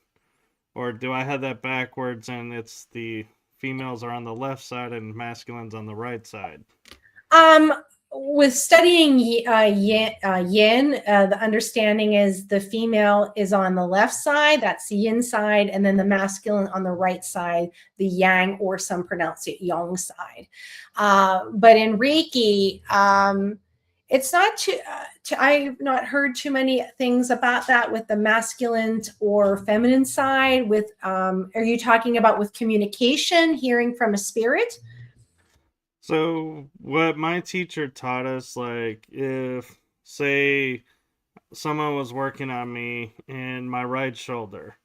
Speaker 1: Or do I have that backwards and it's the females are on the left side and masculines on the right side?
Speaker 2: With studying yin, the understanding is the female is on the left side, that's the yin side, and then the masculine on the right side, the yang, or some pronounce it yang side. But in Reiki, it's not too, I've not heard too many things about that with the masculine or feminine side. With, are you talking about with communication, hearing from a spirit?
Speaker 1: So what my teacher taught us, like if say someone was working on me in my right shoulder,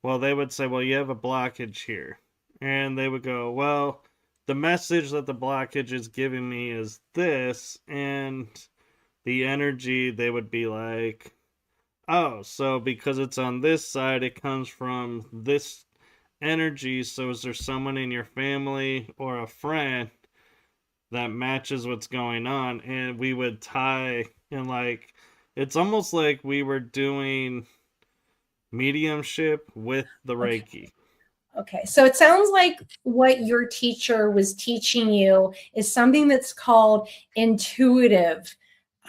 Speaker 1: well, they would say, well, you have a blockage here. And they would go, well, the message that the blockage is giving me is this. And the energy, they would be like, oh, so because it's on this side, it comes from this energy. So is there someone in your family or a friend that matches what's going on? And we would tie, and like, it's almost like we were doing mediumship with the Reiki.
Speaker 2: Okay, so it sounds like what your teacher was teaching you is something that's called intuitive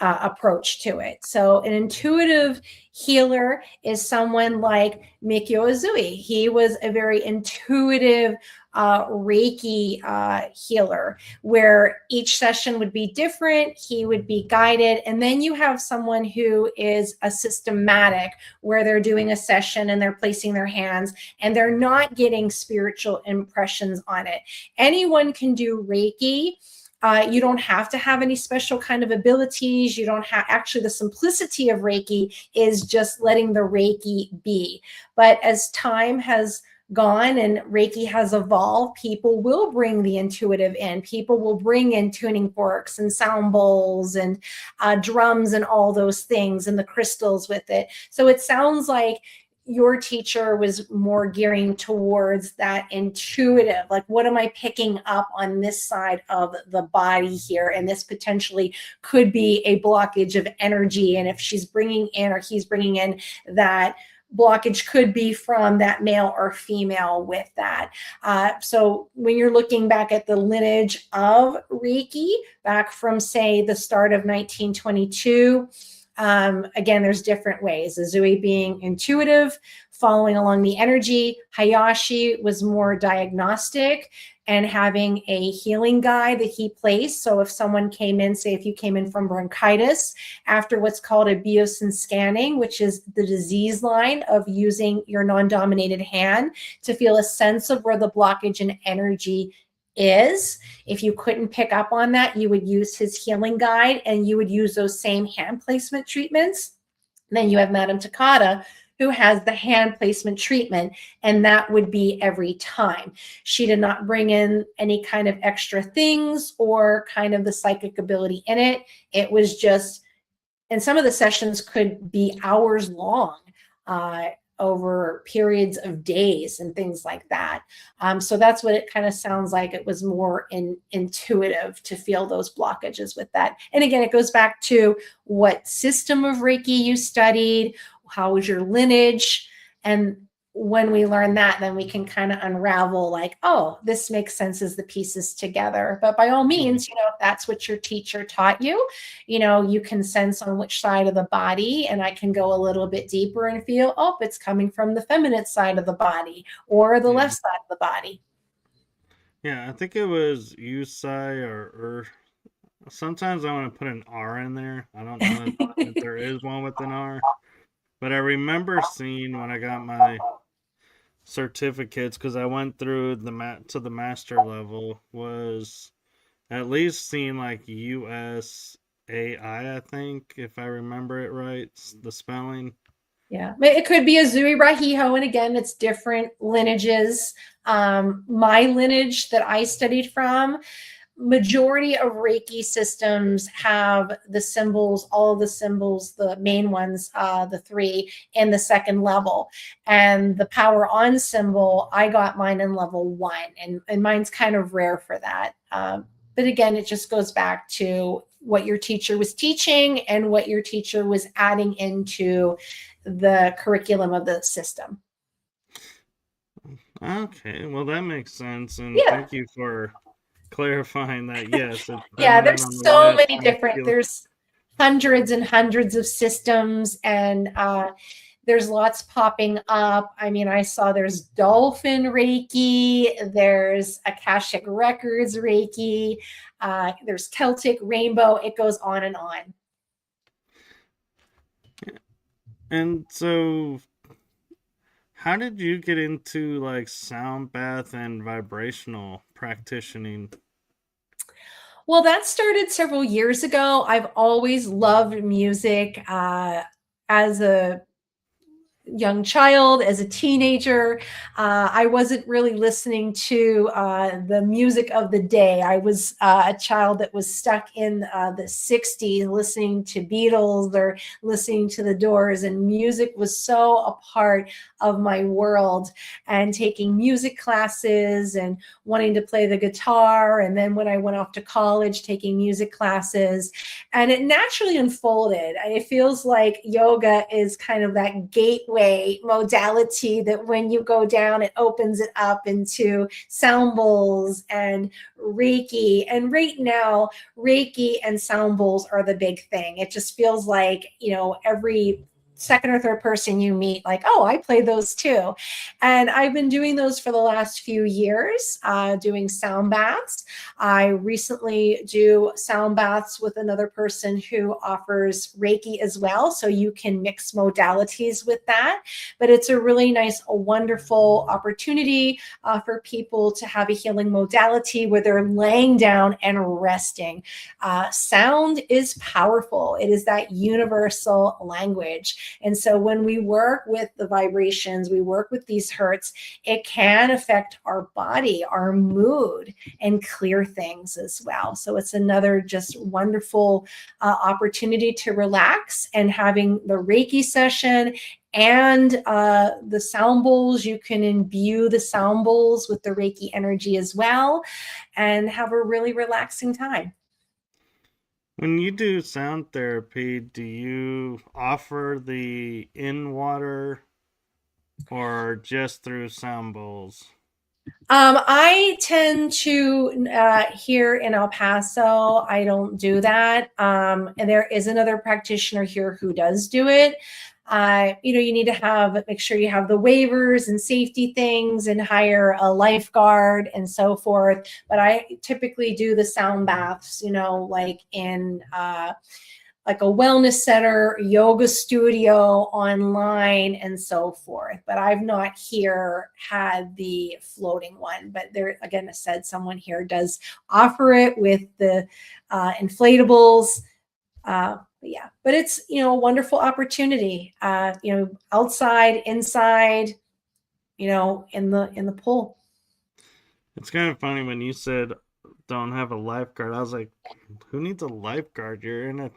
Speaker 2: approach to it. So an intuitive healer is someone like Mikio Azui. He was a very intuitive Reiki healer, where each session would be different. He would be guided. And then you have someone who is a systematic, where they're doing a session and they're placing their hands and they're not getting spiritual impressions on it. Anyone can do Reiki. You don't have to have any special kind of abilities. You don't have, actually, the simplicity of Reiki is just letting the Reiki be. But as time has gone and Reiki has evolved, people will bring the intuitive in. People will bring in tuning forks and sound bowls and drums and all those things, and the crystals with it. So it sounds like your teacher was more gearing towards that intuitive, like, what am I picking up on this side of the body here? And this potentially could be a blockage of energy. And if she's bringing in, or he's bringing in, that blockage could be from that male or female with that. So when you're looking back at the lineage of Reiki, back from, say, the start of 1922, again, there's different ways. Azui being intuitive, following along the energy. Hayashi was more diagnostic and having a healing guide that he placed. So if someone came in, say if you came in from bronchitis, after what's called a biosyn scanning, which is the disease line of using your non-dominated hand to feel a sense of where the blockage and energy is. If you couldn't pick up on that, you would use his healing guide and you would use those same hand placement treatments. And then you have Madame Takata, who has the hand placement treatment, and that would be every time. She did not bring in any kind of extra things or kind of the psychic ability in it. It was just, and some of the sessions could be hours long. over periods of days and things like that. So that's what it kind of sounds like. It was more intuitive to feel those blockages with that. And again, it goes back to what system of Reiki you studied, how was your lineage, and when we learn that, then we can kind of unravel like, oh, this makes sense as the pieces together. But by all means, if that's what your teacher taught you, you can sense on which side of the body, and I can go a little bit deeper and feel, oh, it's coming from the feminine side of the body or the left side of the body.
Speaker 1: Yeah, I think it was Usai or sometimes I want to put an R in there. I don't know if there is one with an R. But I remember seeing when I got my certificates, because I went through to the master level, was at least seeing like USAI, I think, if I remember it right, the spelling.
Speaker 2: Yeah, it could be a Zui Rahiho, and again, it's different lineages. My lineage that I studied from, majority of Reiki systems have the symbols, all of the symbols, the main ones, the 3 in the second level. And the power on symbol, I got mine in level 1, and mine's kind of rare for that. But again, it just goes back to what your teacher was teaching and what your teacher was adding into the curriculum of the system.
Speaker 1: Okay, well, that makes sense. And
Speaker 2: Yeah.
Speaker 1: thank you for clarifying that. Yes, it's
Speaker 2: Yeah,
Speaker 1: feminine
Speaker 2: there's
Speaker 1: on the
Speaker 2: so
Speaker 1: left,
Speaker 2: many different, there's hundreds and hundreds of systems, and there's lots popping up. I mean, I saw there's Dolphin Reiki, there's Akashic Records Reiki, there's Celtic Rainbow. It goes on and on.
Speaker 1: And so, how did you get into like sound bath and vibrational practicing?
Speaker 2: Well, that started several years ago. I've always loved music. As a young child, as a teenager, I wasn't really listening to the music of the day. I was a child that was stuck in the 60s, listening to Beatles or listening to the Doors, and music was so a part of my world. And taking music classes and wanting to play the guitar, and then when I went off to college, taking music classes, and it naturally unfolded. It feels like yoga is kind of that gateway modality that when you go down, it opens it up into sound bowls and Reiki. And right now, Reiki and sound bowls are the big thing. It just feels like, every second or third person you meet, like, oh, I play those too. And I've been doing those for the last few years, doing sound baths. I recently do sound baths with another person who offers Reiki as well. So you can mix modalities with that. But it's a really nice, a wonderful opportunity for people to have a healing modality where they're laying down and resting. Sound is powerful. It is that universal language. And so when we work with the vibrations, we work with these hertz, it can affect our body, our mood, and clear things as well. So it's another just wonderful opportunity to relax. And having the Reiki session and the sound bowls, you can imbue the sound bowls with the Reiki energy as well and have a really relaxing time.
Speaker 1: When you do sound therapy, do you offer the in water or just through sound bowls?
Speaker 2: I tend to, here in El Paso, I don't do that. And there is another practitioner here who does do it. You need to make sure you have the waivers and safety things and hire a lifeguard and so forth. But I typically do the sound baths, like in, like a wellness center, yoga studio, online, and so forth. But I've not here had the floating one. But there, again, I said someone here does offer it with the inflatables. But it's, a wonderful opportunity, outside, inside, in the pool.
Speaker 1: It's kind of funny when you said don't have a lifeguard. I was like, who needs a lifeguard? You're in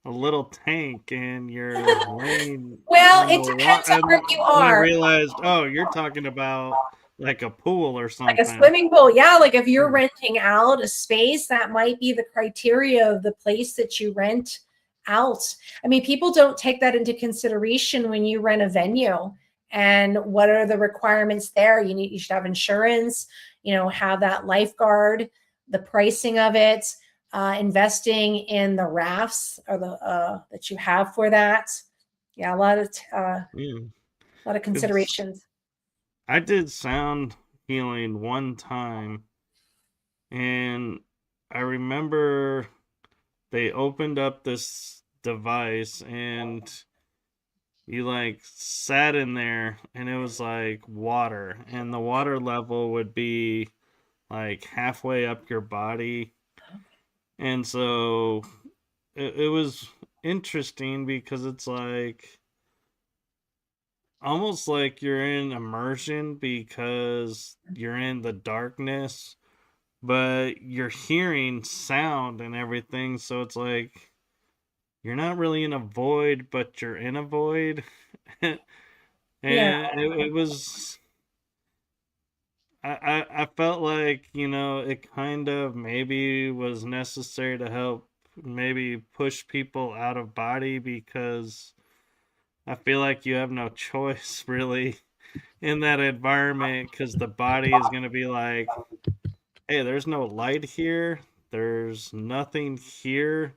Speaker 1: a little tank and you're laying
Speaker 2: Well,
Speaker 1: in the
Speaker 2: it
Speaker 1: water,
Speaker 2: depends on where you
Speaker 1: and I
Speaker 2: are.
Speaker 1: realized, oh, you're talking about like a pool or
Speaker 2: Like a
Speaker 1: something.
Speaker 2: swimming pool. Yeah, like if you're
Speaker 1: Hmm.
Speaker 2: renting out a space, that might be the criteria of the place that you rent out. I mean, people don't take that into consideration when you rent a venue. And what are the requirements there? You should have insurance, have that lifeguard, the pricing of it, investing in the rafts or the that you have for that. Yeah,
Speaker 1: Yeah.
Speaker 2: a lot of
Speaker 1: 'Cause
Speaker 2: considerations.
Speaker 1: I did sound healing one time, and I remember they opened up this device and you like sat in there and it was like water, and the water level would be like halfway up your body. And so it was interesting because it's like almost like you're in immersion because you're in the darkness, but you're hearing sound and everything. So it's like you're not really in a void, but you're in a void. And
Speaker 2: Yeah.
Speaker 1: it was, I felt like, it kind of maybe was necessary to help maybe push people out of body, because I feel like you have no choice really in that environment, because the body is going to be like, hey, there's no light here, there's nothing here,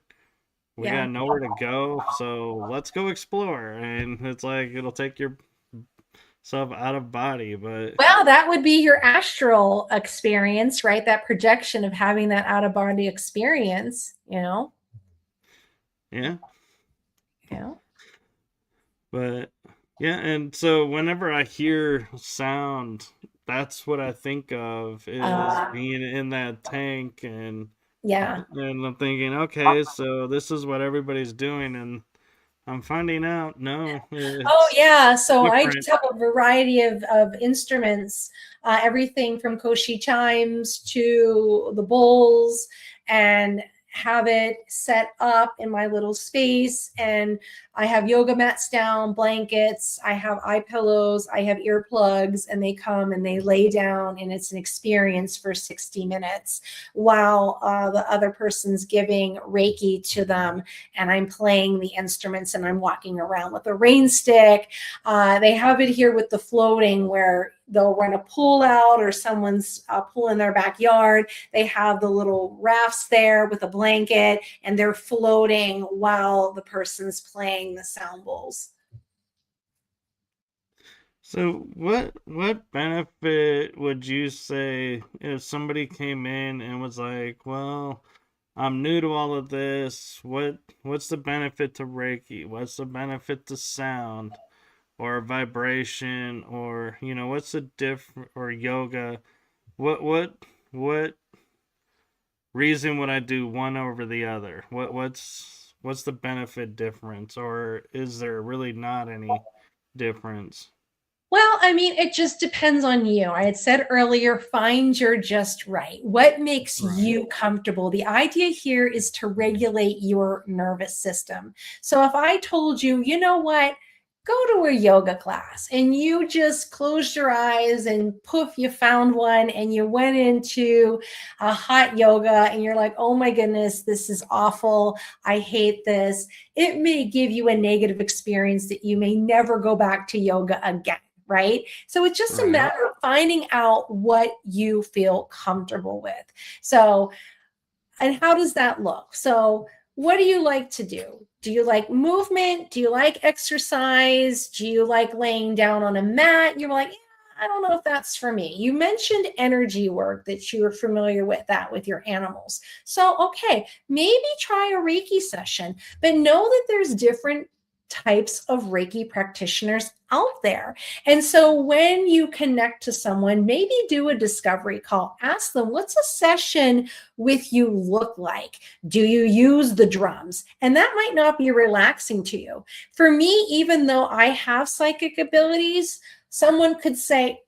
Speaker 1: we
Speaker 2: Yeah.
Speaker 1: got nowhere to go, so let's go explore. And it's like it'll take yourself out of body. But
Speaker 2: Well, that would be your astral experience, right? That projection of having that out of body experience,
Speaker 1: yeah,
Speaker 2: Yeah.
Speaker 1: but yeah. And so whenever I hear sound, that's what I think of, is being in that tank. And
Speaker 2: Yeah.
Speaker 1: I'm thinking, okay, so this is what everybody's doing, and I'm finding out, no,
Speaker 2: Oh,
Speaker 1: it's
Speaker 2: yeah. So I
Speaker 1: different.
Speaker 2: just have a variety of instruments, everything from Koshi chimes to the bowls, and have it set up in my little space. And I have yoga mats down, blankets, I have eye pillows, I have earplugs, and they come and they lay down, and it's an experience for 60 minutes while the other person's giving Reiki to them, and I'm playing the instruments, and I'm walking around with a rain stick. They have it here with the floating, where they'll run a pool out, or someone's pool in their backyard. They have the little rafts there with a blanket, and they're floating while the person's playing the sound bowls.
Speaker 1: So what benefit would you say if somebody came in and was like, well, I'm new to all of this. What's the benefit to Reiki? What's the benefit to sound or vibration, or what's the or yoga? What reason would I do one over the other? What's the benefit difference, or is there really not any difference?
Speaker 2: Well, I mean, it just depends on you. I had said earlier, find your just right. What makes
Speaker 1: Right.
Speaker 2: you comfortable? The idea here is to regulate your nervous system. So if I told you, you know what, go to a yoga class, and you just closed your eyes and poof, you found one, and you went into a hot yoga, and you're like, oh my goodness, this is awful. I hate this. It may give you a negative experience that you may never go back to yoga again. Right? So it's just a
Speaker 1: Right.
Speaker 2: matter of finding out what you feel comfortable with. So, and how does that look? So, what do you like to do? Do you like movement? Do you like exercise? Do you like laying down on a mat? You're like, I don't know if that's for me. You mentioned energy work, that you were familiar with that with your animals. So, okay, maybe try a Reiki session, but know that there's different types of Reiki practitioners out there. And so when you connect to someone, maybe do a discovery call. Ask them, what's a session with you look like? Do you use the drums? And that might not be relaxing to you. For me, even though I have psychic abilities, someone could say,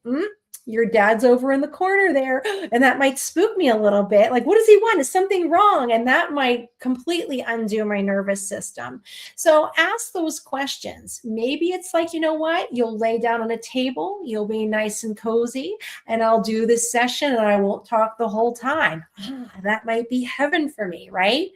Speaker 2: your dad's over in the corner there, and that might spook me a little bit. Like, what does he want? Is something wrong? And that might completely undo my nervous system. So ask those questions. Maybe it's like, you know what? You'll lay down on a table, you'll be nice and cozy, and I'll do this session and I won't talk the whole time. That might be heaven for me, right?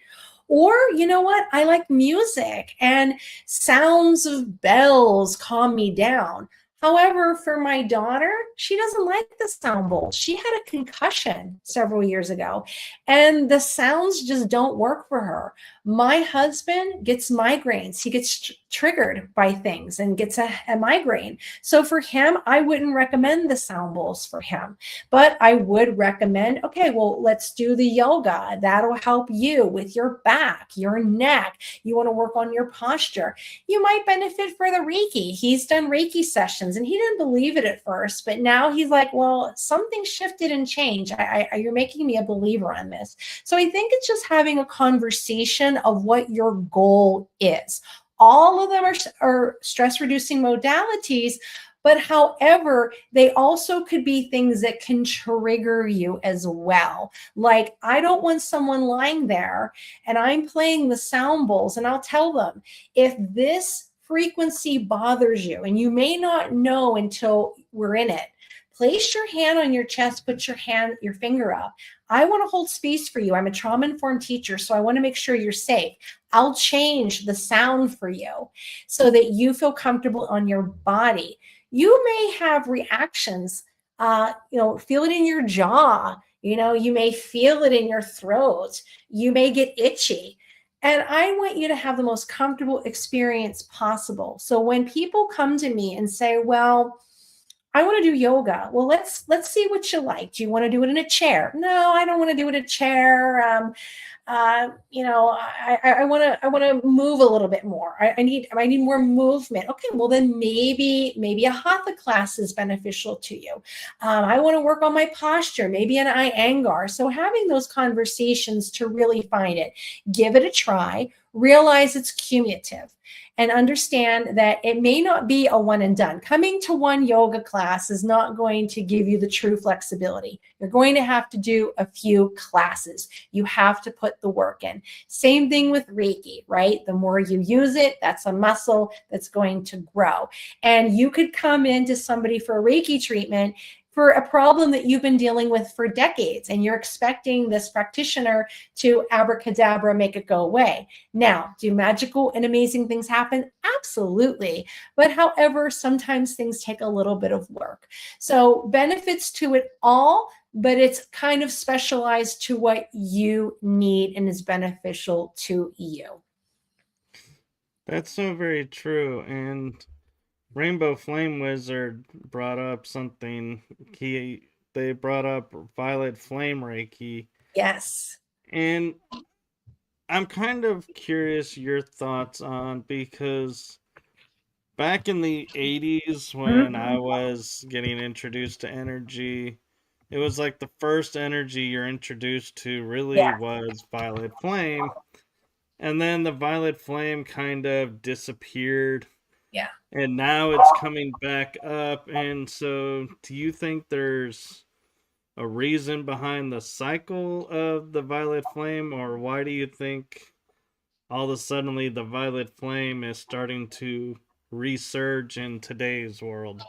Speaker 2: Or, you know what? I like music and sounds of bells calm me down. However, for my daughter, she doesn't like the sound bowls. She had a concussion several years ago, and the sounds just don't work for her. My husband gets migraines. He gets triggered by things and gets a migraine. So for him, I wouldn't recommend the sound bowls for him, but I would recommend, okay, well, let's do the yoga. That'll help you with your back, your neck. You want to work on your posture. You might benefit for the Reiki. He's done Reiki sessions and he didn't believe it at first, but now he's like, well, something shifted and changed. You're making me a believer on this. So I think it's just having a conversation of what your goal is. All of them are stress reducing modalities, but however, they also could be things that can trigger you as well. Like, I don't want someone lying there and I'm playing the sound bowls, and I'll tell them, if this frequency bothers you, and you may not know until we're in it, place your hand on your chest, put your finger up. I want to hold space for you. I'm a trauma-informed teacher, so I want to make sure you're safe. I'll change the sound for you so that you feel comfortable on your body. You may have reactions, feel it in your jaw. You may feel it in your throat. You may get itchy. And I want you to have the most comfortable experience possible. So when people come to me and say, well, I want to do yoga. Well, let's see what you like. Do you want to do it in a chair? No, I don't want to do it in a chair. I want to move a little bit more. I need more movement. Okay, well then maybe a hatha class is beneficial to you. I want to work on my posture, maybe an Iyengar. So having those conversations to really find it, give it a try, realize it's cumulative, and understand that it may not be a one and done. Coming to one yoga class is not going to give you the true flexibility. You're going to have to do a few classes. You have to put the work in. Same thing with Reiki, right? The more you use it, that's a muscle that's going to grow. And you could come into somebody for a Reiki treatment for a problem that you've been dealing with for decades, and you're expecting this practitioner to abracadabra make it go away. Now, do magical and amazing things happen? Absolutely. But however, sometimes things take a little bit of work. So benefits to it all, but it's kind of specialized to what you need and is beneficial to you.
Speaker 1: That's so very true. And Rainbow Flame Wizard brought up something key. They brought up Violet Flame Reiki.
Speaker 2: Yes.
Speaker 1: And I'm kind of curious your thoughts on, because back in the 80s when I was getting introduced to energy, it was like the first energy you're introduced to really was Violet Flame. And then the Violet Flame kind of disappeared.
Speaker 2: Yeah.
Speaker 1: And now it's coming back up. And so do you think there's a reason behind the cycle of the Violet Flame, or why do you think all of a sudden the Violet Flame is starting to resurge in today's world?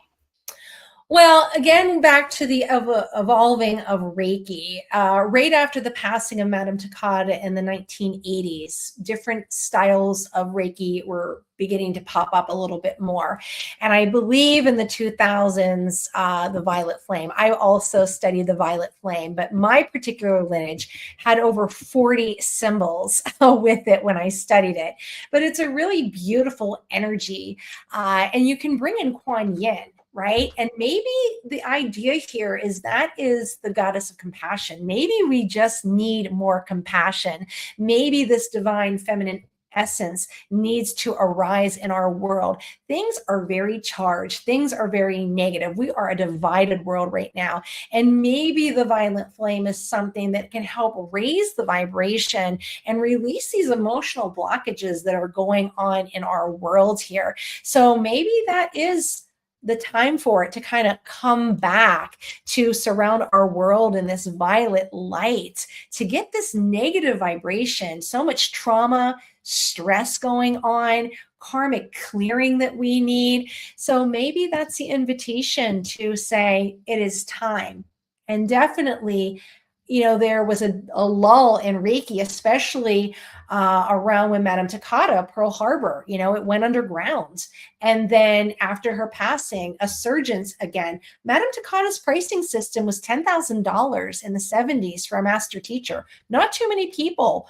Speaker 2: Well, again, back to the evolving of Reiki. Right after the passing of Madame Takada in the 1980s, different styles of Reiki were beginning to pop up a little bit more. And I believe in the 2000s, the Violet Flame. I also studied the Violet Flame, but my particular lineage had over 40 symbols with it when I studied it. But it's a really beautiful energy. And you can bring in Kuan Yin, right? And maybe the idea here is that is the goddess of compassion. Maybe we just need more compassion. Maybe this divine feminine essence needs to arise in our world. Things are very charged. Things are very negative. We are a divided world right now. And maybe the Violet Flame is something that can help raise the vibration and release these emotional blockages that are going on in our world here. So maybe that is the time for it to kind of come back to surround our world in this violet light, to get this negative vibration, so much trauma, stress going on, karmic clearing that we need. So maybe that's the invitation to say it is time. And definitely, there was a lull in Reiki, especially around when Madame Takata, Pearl Harbor, it went underground. And then after her passing, a surgence again. Madame Takata's pricing system was $10,000 in the 70s for a master teacher. Not too many people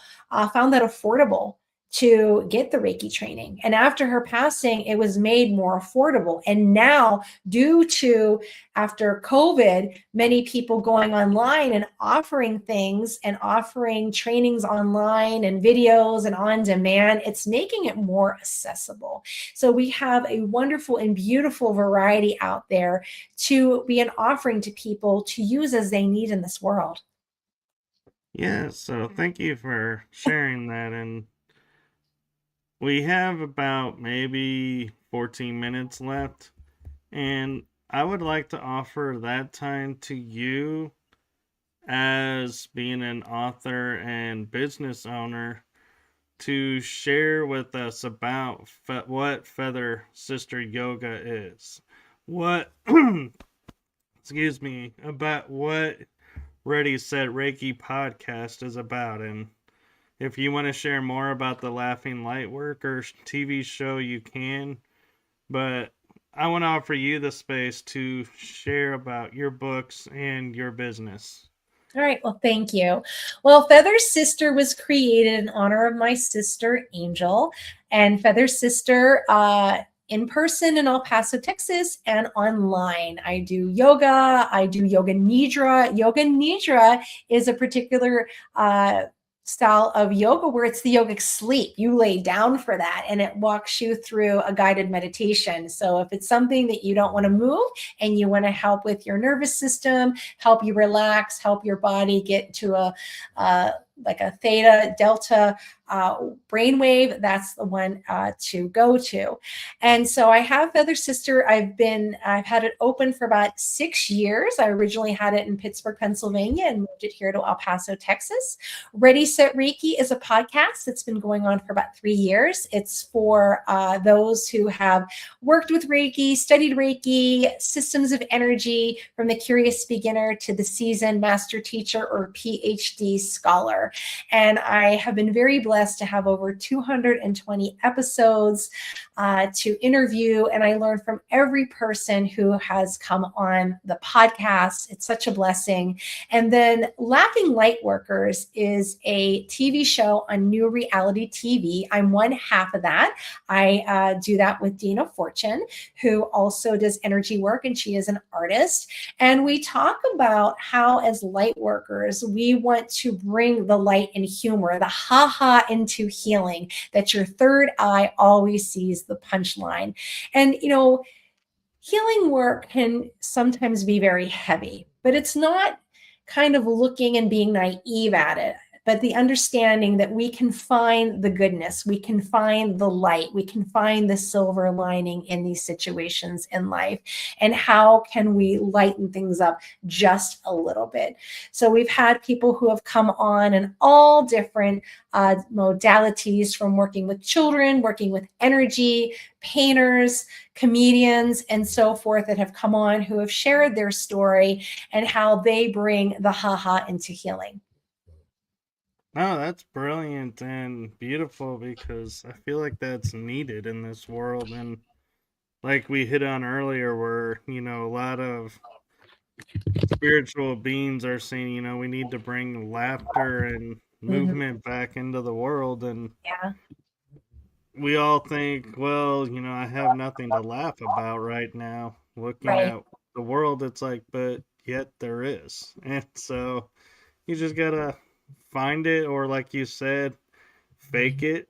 Speaker 2: found that affordable to get the Reiki training. And after her passing, it was made more affordable. And now, due to after COVID, many people going online and offering things and offering trainings online and videos and on demand, it's making it more accessible. So we have a wonderful and beautiful variety out there to be an offering to people to use as they need in this world.
Speaker 1: Yeah, so thank you for sharing that. And we have about maybe 14 minutes left. And I would like to offer that time to you as being an author and business owner to share with us about what Feather Sister Yoga is. What, excuse me, about what Ready Set Reiki podcast is about. And if you want to share more about the Laughing Lightworker TV show, you can. But I want to offer you the space to share about your books and your business.
Speaker 2: All right. Well, thank you. Well, Feather Sister was created in honor of my sister, Angel. And Feather Sister, in person in El Paso, Texas, and online. I do yoga. I do yoga nidra. Yoga nidra is a particular style of yoga where it's the yogic sleep. You lay down for that and it walks you through a guided meditation. So if it's something that you don't want to move and you want to help with your nervous system, help you relax, help your body get to like a theta, delta brainwave, that's the one to go to. And so I have Feather Sister. I've had it open for about 6 years. I originally had it in Pittsburgh, Pennsylvania, and moved it here to El Paso, Texas. Ready Set Reiki is a podcast that's been going on for about 3 years. It's for those who have worked with Reiki, studied Reiki, systems of energy, from the curious beginner to the seasoned master teacher or PhD scholar. And I have been very blessed to have over 220 episodes to interview. And I learned from every person who has come on the podcast. It's such a blessing. And then Laughing Lightworkers is a TV show on New Reality TV. I'm one half of that. I do that with Dina Fortune, who also does energy work, and she is an artist. And we talk about how, as light workers, we want to bring the light and humor, the ha-ha into healing, that your third eye always sees the punchline. And, healing work can sometimes be very heavy, but it's not kind of looking and being naive at it, but the understanding that we can find the goodness, we can find the light, we can find the silver lining in these situations in life. And how can we lighten things up just a little bit? So we've had people who have come on in all different modalities, from working with children, working with energy, painters, comedians, and so forth, that have come on who have shared their story and how they bring the ha-ha into healing.
Speaker 1: Oh, that's brilliant and beautiful, because I feel like that's needed in this world. And like we hit on earlier, where, a lot of spiritual beings are saying, we need to bring laughter and movement back into the world. And
Speaker 2: Yeah.
Speaker 1: we all think, well, I have nothing to laugh about right now. Looking
Speaker 2: Right.
Speaker 1: at the world, it's like, but yet there is. And so you just gotta find it, or like you said, fake it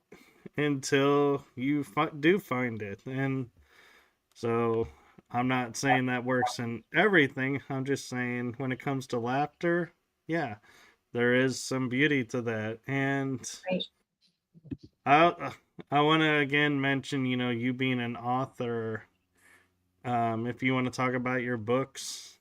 Speaker 1: until you do find it. And so I'm not saying that works in everything. I'm just saying, when it comes to laughter, yeah, there is some beauty to that. And
Speaker 2: Right.
Speaker 1: I want to again mention, you being an author. If you want to talk about your books.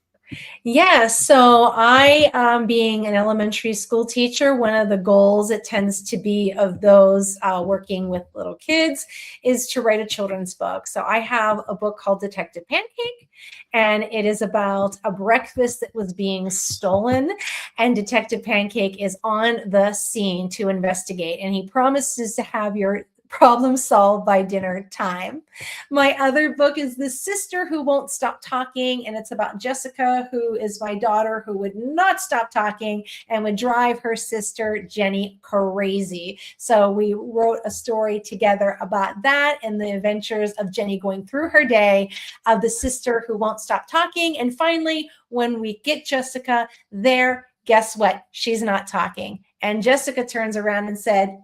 Speaker 2: Yeah, so I, being an elementary school teacher, one of the goals it tends to be of those working with little kids is to write a children's book. So I have a book called Detective Pancake, and it is about a breakfast that was being stolen, and Detective Pancake is on the scene to investigate, and he promises to have your problem solved by dinner time. My other book is The Sister Who Won't Stop Talking, and it's about Jessica, who is my daughter, who would not stop talking and would drive her sister, Jenny, crazy. So we wrote a story together about that and the adventures of Jenny going through her day, of the sister who won't stop talking. And finally, when we get Jessica there, guess what? She's not talking. And Jessica turns around and said,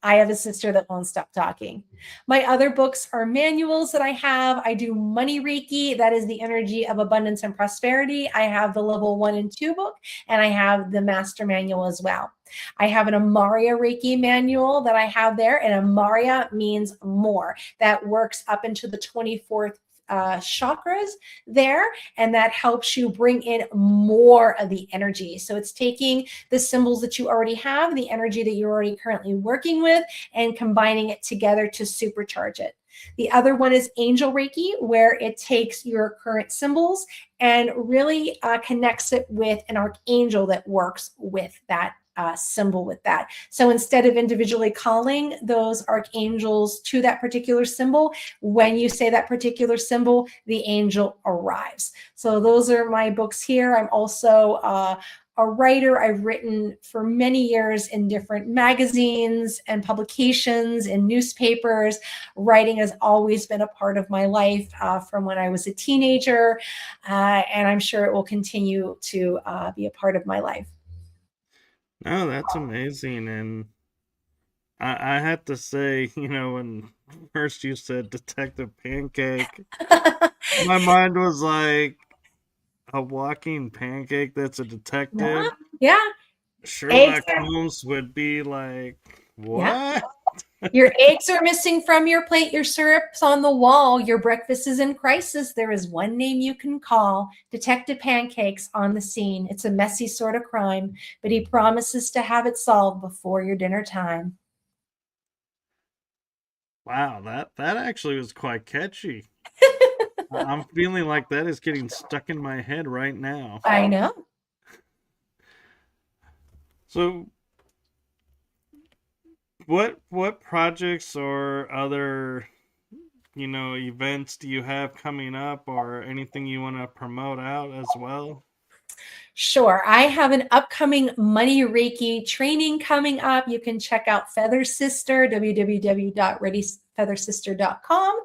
Speaker 2: I have a sister that won't stop talking. My other books are manuals that I have. I do Money Reiki. That is the energy of abundance and prosperity. I have the level 1 and 2 book, and I have the master manual as well. I have an Amaria Reiki manual that I have there, and Amaria means more. That works up into the 24th chakras there, and that helps you bring in more of the energy. So it's taking the symbols that you already have, the energy that you're already currently working with, and combining it together to supercharge it. The other one is Angel Reiki, where it takes your current symbols and really connects it with an archangel that works with that symbol with that. So instead of individually calling those archangels to that particular symbol, when you say that particular symbol, the angel arrives. So those are my books here. I'm also a writer. I've written for many years in different magazines and publications and newspapers. Writing has always been a part of my life from when I was a teenager, and I'm sure it will continue to be a part of my life.
Speaker 1: No, that's amazing. And I have to say, when first you said Detective Pancake, my mind was like a walking pancake that's a
Speaker 2: Yeah,
Speaker 1: detective.
Speaker 2: yeah. Eggs
Speaker 1: Sherlock
Speaker 2: are,
Speaker 1: Holmes would be like,
Speaker 2: yeah.
Speaker 1: what?
Speaker 2: Your eggs are missing from your plate. Your syrup's on the wall. Your breakfast is in crisis. There is one name you can call. Detective Pancakes on the scene. It's a messy sort of crime, but he promises to have it solved before your dinner time.
Speaker 1: Wow, that actually was quite catchy. I'm feeling like that is getting stuck in my head right now.
Speaker 2: I know.
Speaker 1: So, what projects or other events do you have coming up, or anything you want to promote out as well?
Speaker 2: Sure. I have an upcoming Money Reiki training coming up. You can check out Feather Sister, www.readyfeathersister.com,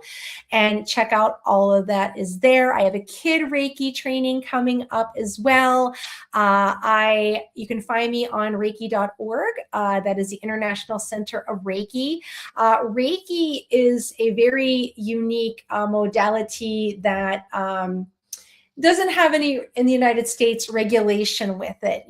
Speaker 2: and check out all of that is there. I have a kid Reiki training coming up as well. You can find me on Reiki.org. That is the International Center of Reiki. Reiki is a very unique modality that doesn't have any in the United States regulation with it,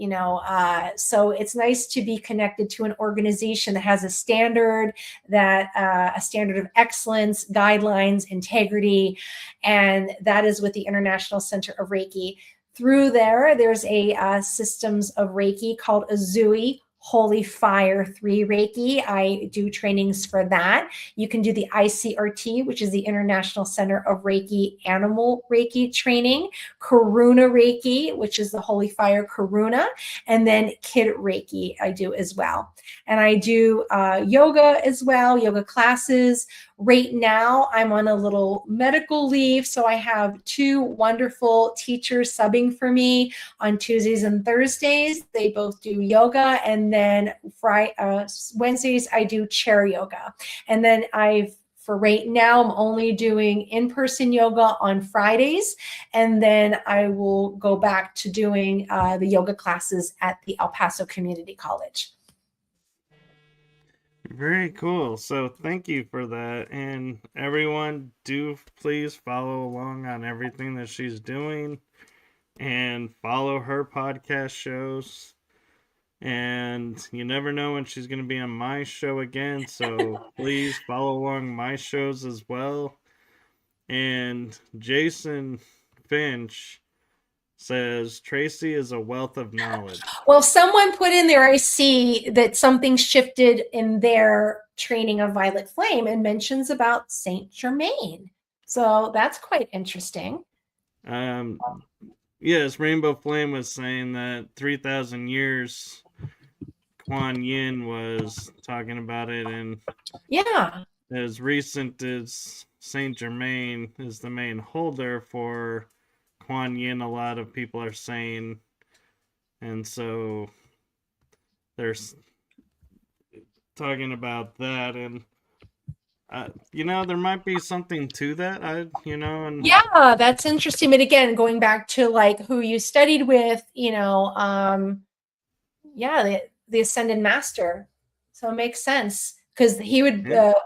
Speaker 2: so it's nice to be connected to an organization that has a standard, that a standard of excellence, guidelines, integrity, and that is with the International Center of Reiki. Through there's a systems of Reiki called Azui Holy Fire 3 Reiki. I do trainings for that. You can do the ICRT, which is the International Center of Reiki Animal Reiki training, Karuna Reiki, which is the Holy Fire Karuna, and then Kid Reiki I do as well. And I do yoga as well, yoga classes. Right now, I'm on a little medical leave, so I have two wonderful teachers subbing for me on Tuesdays and Thursdays. They both do yoga, and then Wednesdays I do chair yoga. And then for right now, I'm only doing in-person yoga on Fridays, and then I will go back to doing the yoga classes at the El Paso Community College.
Speaker 1: Very cool. So thank you for that. And everyone, do please follow along on everything that she's doing and follow her podcast shows. And you never know when she's going to be on my show again. So please follow along my shows as well. And Jason Finch says Tracy is a wealth of knowledge.
Speaker 2: Well, someone put in there, I see that something shifted in their training of Violet Flame and mentions about Saint Germain. So that's quite interesting.
Speaker 1: Yes, Rainbow Flame was saying that 3,000 years Kuan Yin was talking about it, and
Speaker 2: yeah,
Speaker 1: as recent as Saint Germain is the main holder for Kuan Yin, a lot of people are saying, and so there's talking about that, and there might be something to that. And
Speaker 2: yeah, that's interesting. But again, going back to like who you studied with, yeah, the Ascended Master. So it makes sense because he would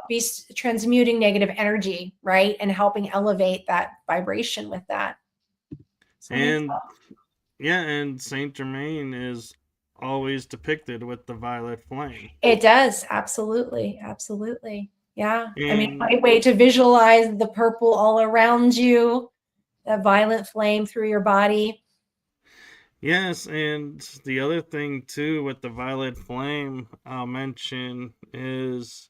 Speaker 2: be transmuting negative energy, right, and helping elevate that vibration with that. So
Speaker 1: and Saint Germain is always depicted with the violet flame.
Speaker 2: It does, absolutely, absolutely. Yeah, I mean,
Speaker 1: And
Speaker 2: great way to visualize the purple all around you, that violet flame through your body.
Speaker 1: yes, and the other thing too with the violet flame I'll mention is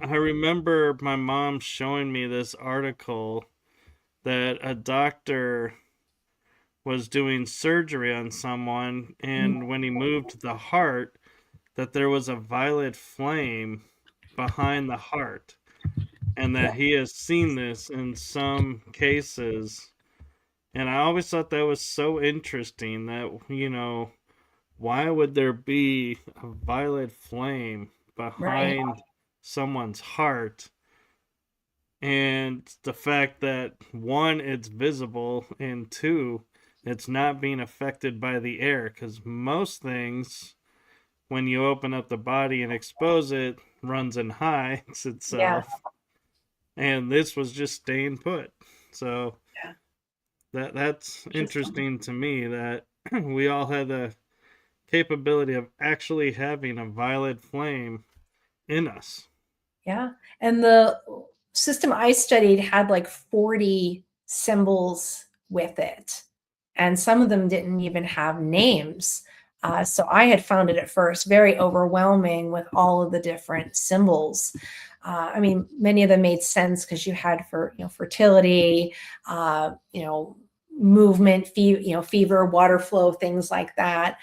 Speaker 1: I remember my mom showing me this article that a doctor was doing surgery on someone, and when he moved the heart, that there was a violet flame behind the heart, and that he has seen this in some cases. And I always thought that was so interesting that, why would there be a violet flame behind someone's heart? And the fact that one, it's visible, and two, it's not being affected by the air, because most things, when you open up the body and expose it, runs and hides itself. And this was just staying put. So that's interesting to me that we all had the capability of actually having a violet flame in us.
Speaker 2: Yeah. And the system I studied had like 40 symbols with it. And some of them didn't even have names. So I had found it at first very overwhelming with all of the different symbols. I mean, many of them made sense because you had fertility, movement, fever, water flow, things like that.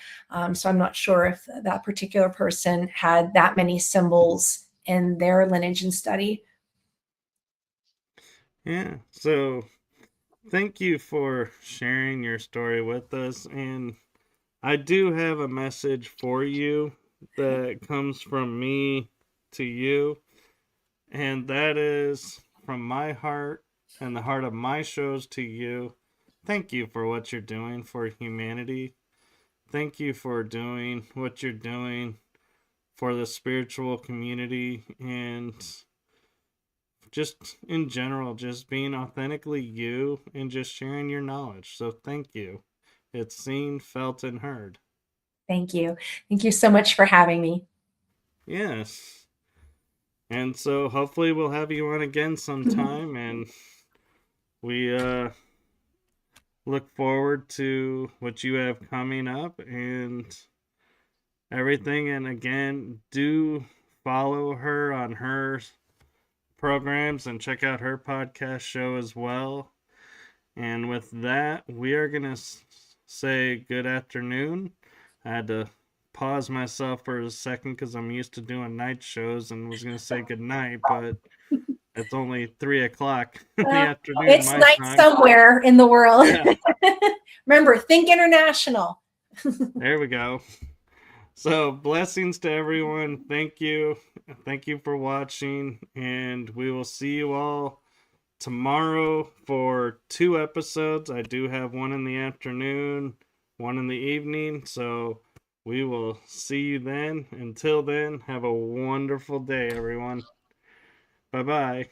Speaker 2: So I'm not sure if that particular person had that many symbols in their lineage and study.
Speaker 1: Yeah. So thank you for sharing your story with us. And I do have a message for you that comes from me to you. And that is from my heart and the heart of my shows to you. Thank you for what you're doing for humanity. Thank you for doing what you're doing for the spiritual community, and just in general, just being authentically you and just sharing your knowledge. So thank you. It's seen, felt, and heard.
Speaker 2: Thank you. Thank you so much for having me.
Speaker 1: Yes. And so hopefully we'll have you on again sometime, and we look forward to what you have coming up and everything. And again, do follow her on her programs and check out her podcast show as well. And with that, we are going to say good afternoon. I had to pause myself for a second because I'm used to doing night shows and was going to say good night, but it's only 3:00 in the afternoon.
Speaker 2: It's night time somewhere in the world. Yeah. Remember, think international.
Speaker 1: There we go. So blessings to everyone. Thank you. Thank you for watching, and we will see you all tomorrow for 2 episodes. I do have one in the afternoon, one in the evening, so we will see you then. Until then, have a wonderful day, everyone. Bye-bye.